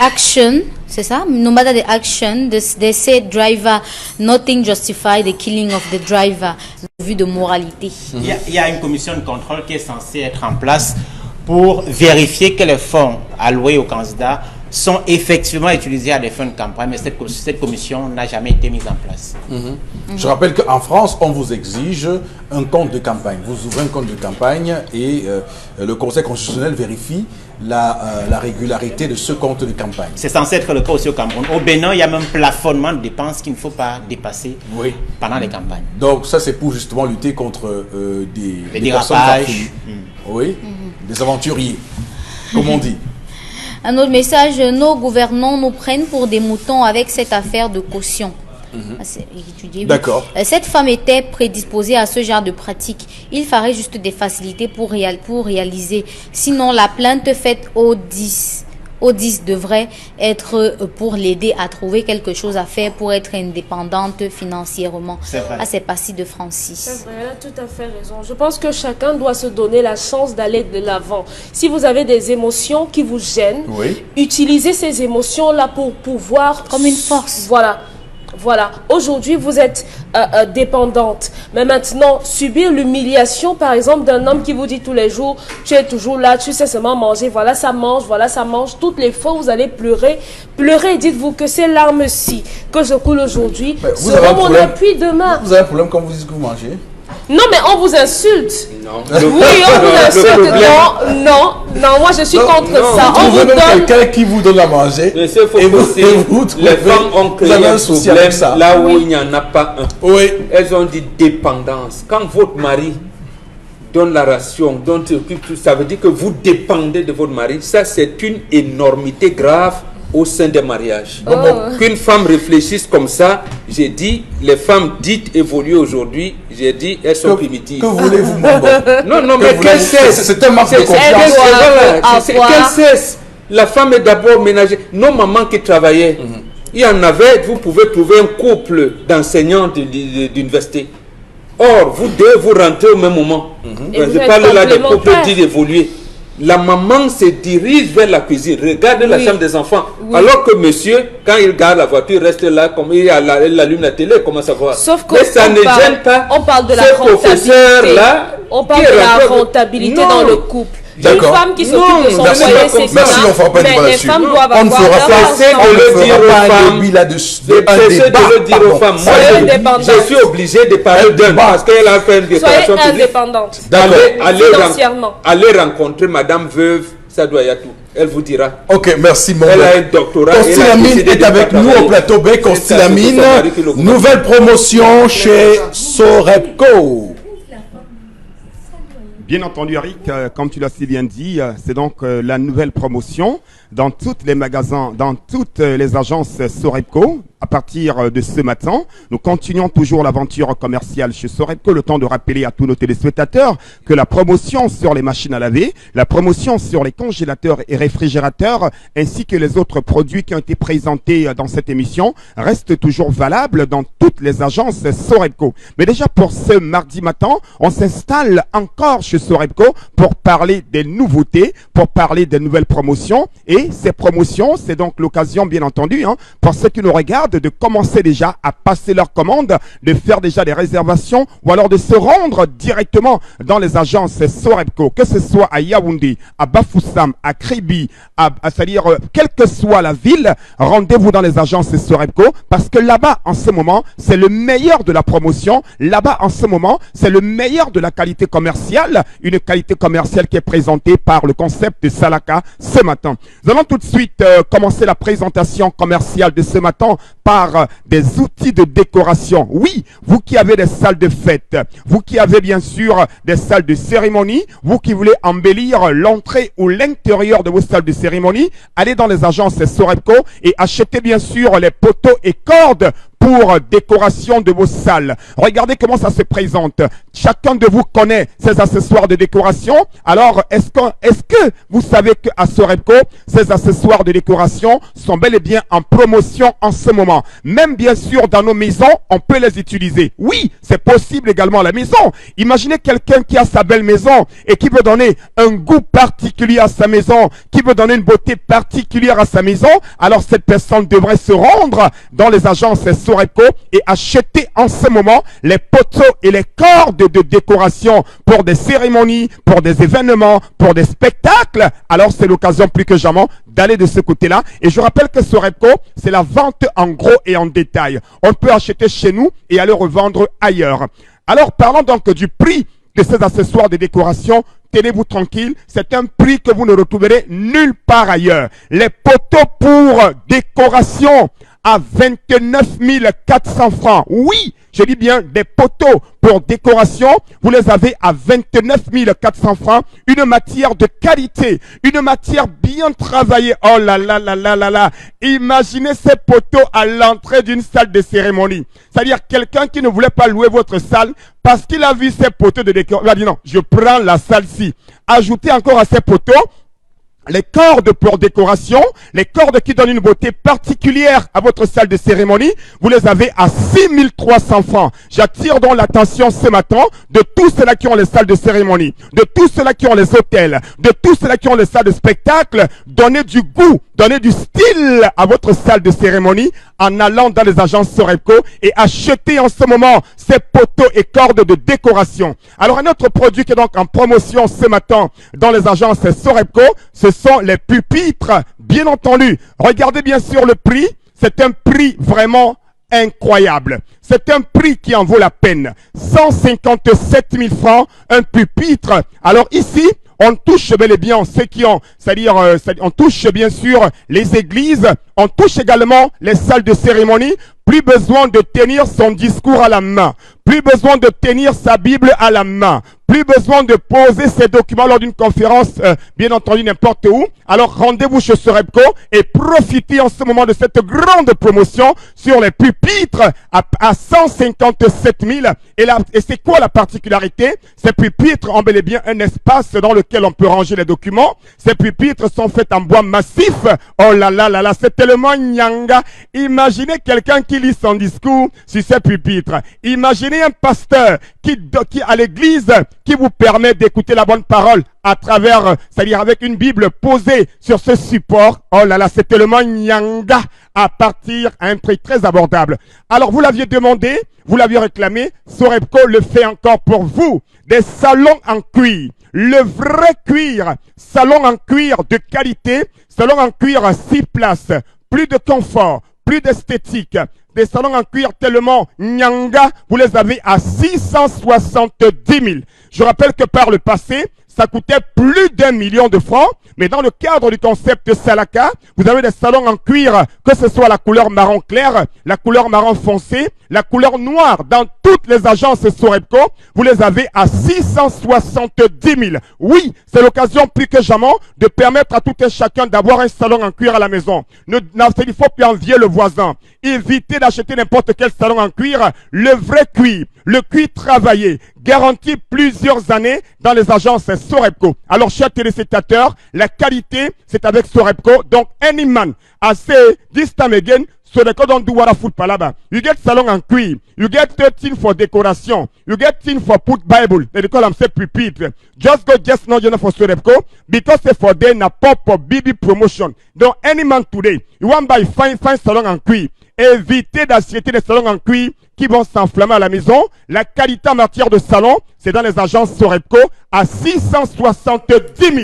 action, c'est ça? Nomada de action, they say driver, nothing justify the killing of the driver, vu de moralité. Il y a une commission de contrôle qui est censée être en place pour vérifier que les fonds alloués aux candidats sont effectivement utilisés à des fins de campagne, mais cette commission n'a jamais été mise en place. Je rappelle qu'en France, on vous exige un compte de campagne. Vous ouvrez un compte de campagne et le Conseil constitutionnel vérifie la régularité de ce compte de campagne. C'est censé être le cas aussi au Cameroun. Au Bénin, il y a même plafonnement de dépenses qu'il ne faut pas dépasser pendant les campagnes. Donc ça, c'est pour justement lutter contre les dérapages. Oui, des aventuriers, comme on dit. Un autre message, nos gouvernants nous prennent pour des moutons avec cette affaire de caution. D'accord. Cette femme était prédisposée à ce genre de pratique. Il faudrait juste des facilités pour réaliser. Sinon, la plainte faite au 10 devrait être pour l'aider à trouver quelque chose à faire pour être indépendante financièrement. C'est vrai. Ah, c'est Passy de Francis. C'est vrai, elle a tout à fait raison. Je pense que chacun doit se donner la chance d'aller de l'avant. Si vous avez des émotions qui vous gênent, utilisez ces émotions-là pour pouvoir... Comme une force. Voilà, aujourd'hui vous êtes dépendante, mais maintenant subir l'humiliation par exemple d'un homme qui vous dit tous les jours tu es toujours là, tu sais seulement manger, voilà ça mange, toutes les fois vous allez pleurer et dites-vous que ces larmes-ci que je coule aujourd'hui seront mon appui demain. Vous avez un problème quand vous dites que vous mangez? Non, mais on vous insulte. Non. Oui, on vous insulte. Non, moi je suis contre ça. On vous donne quelqu'un qui vous donne à manger. Monsieur et vous les femmes ont créé un problème là où il n'y en a pas un. Oui. Elles ont dit dépendance. Quand votre mari donne la ration, dont il occupe tout, ça veut dire que vous dépendez de votre mari. Ça, c'est une énormité grave au sein des mariages. Qu'une femme réfléchisse comme ça, j'ai dit, les femmes dites évoluées aujourd'hui, j'ai dit, elles sont primitives. Que voulez-vous, mon bon? Non, mais qu'elle cesse. C'est un manque de confiance. Qu'elle cesse. La femme est d'abord ménagère. Nos mamans qui travaillaient, il y en avait, vous pouvez trouver un couple d'enseignants d'université. Or, vous deux, vous rentrez au même moment. Je parle là des couples dits évolués. La maman se dirige vers la cuisine, regarde la chambre des enfants. Alors que monsieur, quand il garde la voiture, reste là, comme il allume la télé, comment ça va? Sauf que ça ne gêne pas. On parle de la rentabilité. On parle de la rentabilité dans le couple. Une femme qui s'occupe de son foyer, c'est ça. Merci, on fera pas de débat les là-dessus. femmes doivent avoir On ne fera pas de le dire aux femmes. De le dire aux femmes. Moi, je suis obligé de parler d'un parce qu'elle a fait une déclaration Soyez publique. indépendante. Allez rencontrer Madame Veuve Sadoyatou. Elle vous dira. Ok, merci mon Elle a un doctorat. Constilamine est avec nous au plateau B. Constilamine, nouvelle promotion chez Sorepco. Bien entendu, Eric, comme tu l'as si bien dit, c'est donc la nouvelle promotion dans tous les magasins, dans toutes les agences Sorepco. À partir de ce matin, nous continuons toujours l'aventure commerciale chez Sorepco. Le temps de rappeler à tous nos téléspectateurs que la promotion sur les machines à laver, la promotion sur les congélateurs et réfrigérateurs, ainsi que les autres produits qui ont été présentés dans cette émission, reste toujours valable dans toutes les agences Sorepco. Mais déjà pour ce mardi matin, on s'installe encore chez Sorepco pour parler des nouveautés, pour parler des nouvelles promotions. Et ces promotions, c'est donc l'occasion, bien entendu, pour ceux qui nous regardent, de commencer déjà à passer leurs commandes, de faire déjà des réservations ou alors de se rendre directement dans les agences Sorepco, que ce soit à Yaoundé, à Bafoussam, à Kribi, c'est-à-dire quelle que soit la ville, rendez-vous dans les agences Sorepco parce que là-bas, en ce moment, c'est le meilleur de la promotion. Là-bas, en ce moment, c'est le meilleur de la qualité commerciale, une qualité commerciale qui est présentée par le concept de Salaka ce matin. Nous allons tout de suite commencer la présentation commerciale de ce matin par des outils de décoration. Oui, vous qui avez des salles de fête, vous qui avez bien sûr des salles de cérémonie, vous qui voulez embellir l'entrée ou l'intérieur de vos salles de cérémonie, allez dans les agences Sorepco et achetez bien sûr les poteaux et cordes pour décoration de vos salles. Regardez comment ça se présente. Chacun de vous connaît ces accessoires de décoration. Alors, est-ce que vous savez qu'à Sorepco, ces accessoires de décoration sont bel et bien en promotion en ce moment. Même bien sûr, dans nos maisons, on peut les utiliser. Oui, c'est possible également à la maison. Imaginez quelqu'un qui a sa belle maison et qui veut donner un goût particulier à sa maison, qui veut donner une beauté particulière à sa maison. Alors, cette personne devrait se rendre dans les agences Sorepco et acheter en ce moment les poteaux et les cordes de décoration pour des cérémonies, pour des événements, pour des spectacles. Alors c'est l'occasion plus que jamais d'aller de ce côté-là. Et je rappelle que Sorepco, c'est la vente en gros et en détail. On peut acheter chez nous et aller revendre ailleurs. Alors parlons donc du prix de ces accessoires de décoration. Tenez-vous tranquille, c'est un prix que vous ne retrouverez nulle part ailleurs. Les poteaux pour décoration à 29 400 francs. Oui, je dis bien des poteaux pour décoration. Vous les avez à 29 400 francs. Une matière de qualité, une matière bien travaillée. Oh là là là là là là. Imaginez ces poteaux à l'entrée d'une salle de cérémonie. C'est-à-dire quelqu'un qui ne voulait pas louer votre salle parce qu'il a vu ces poteaux de décoration. Il a dit non, je prends la salle-ci. Ajoutez encore à ces poteaux les cordes pour décoration, les cordes qui donnent une beauté particulière à votre salle de cérémonie, vous les avez à 6 300 francs. J'attire donc l'attention ce matin de tous ceux-là qui ont les salles de cérémonie, de tous ceux-là qui ont les hôtels, de tous ceux-là qui ont les salles de spectacle. Donnez du goût, donnez du style à votre salle de cérémonie en allant dans les agences Sorepco et achetez en ce moment ces poteaux et cordes de décoration. Alors un autre produit qui est donc en promotion ce matin dans les agences Sorepco, ce sont les pupitres, bien entendu. Regardez bien sûr le prix. C'est un prix vraiment incroyable. C'est un prix qui en vaut la peine. 157 000 francs, un pupitre. Alors ici, on touche bel et bien ceux qui ont, c'est-à-dire, on touche bien sûr les églises, on touche également les salles de cérémonie. Plus besoin de tenir son discours à la main. Plus besoin de tenir sa Bible à la main. Plus besoin de poser ses documents lors d'une conférence, bien entendu n'importe où. Alors rendez-vous chez Sorebco et profitez en ce moment de cette grande promotion sur les pupitres à 157 000. Et c'est quoi la particularité? Ces pupitres ont bel et bien un espace dans lequel on peut ranger les documents. Ces pupitres sont faits en bois massif. Oh là là là là, c'est tellement nyanga. Imaginez quelqu'un qui lit son discours sur ces pupitres. Imaginez un pasteur qui à l'église, qui vous permet d'écouter la bonne parole à travers, c'est-à-dire avec une Bible posée sur ce support. Oh là là, c'est tellement nyanga à partir à un prix très abordable. Alors vous l'aviez demandé, vous l'aviez réclamé, Sorebco le fait encore pour vous. Des salons en cuir, le vrai cuir, salon en cuir de qualité, salon en cuir 6 places, plus de confort, plus d'esthétique. Des salons en cuir tellement nyanga, vous les avez à 670 000. Je rappelle que par le passé, ça coûtait plus d'1 million de francs, mais dans le cadre du concept Salaka, vous avez des salons en cuir, que ce soit la couleur marron clair, la couleur marron foncé, la couleur noire, dans toutes les agences Sorebco, vous les avez à 670 000. Oui, c'est l'occasion plus que jamais de permettre à tout un chacun d'avoir un salon en cuir à la maison. Il ne faut plus envier le voisin. Évitez d'acheter n'importe quel salon en cuir, le vrai cuir, le cuir travaillé, garanti plusieurs années dans les agences Sorebco. Alors, chers téléspectateurs, la qualité, c'est avec Sorebco. Donc, any man, I say this time again, Sorebco don't do what I food palaba. You get salon en cuir. You get 13 for decoration. You get 10 for put Bible. They call them say pupitre. Just go just know for Sorebco because for them na pop for BB promotion. Donc, any man today, you want buy fine salon en cuir. Évitez d'acheter des salons en cuir qui vont s'enflammer à la maison. La qualité en matière de salon, c'est dans les agences Sorebco à 670 000.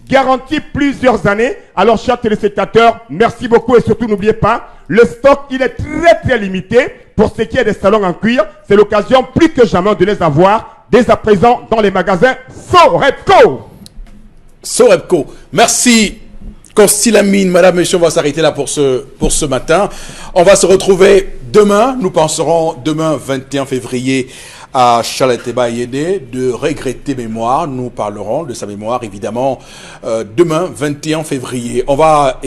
Garantie plusieurs années. Alors, chers téléspectateurs, merci beaucoup et surtout n'oubliez pas, le stock, il est très très limité. Pour ce qui est des salons en cuir, c'est l'occasion plus que jamais de les avoir dès à présent dans les magasins Sorebco. Sorebco, merci. Constilamine, madame, monsieur, on va s'arrêter là pour ce matin. On va se retrouver demain. Nous penserons demain, 21 février, à Chaleteba Yéné, de regretter mémoire. Nous parlerons de sa mémoire, évidemment, demain, 21 février. On va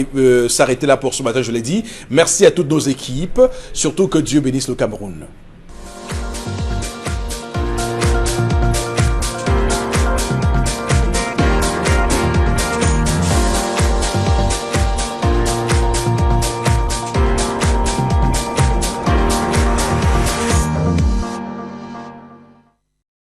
s'arrêter là pour ce matin, je l'ai dit. Merci à toutes nos équipes. Surtout que Dieu bénisse le Cameroun.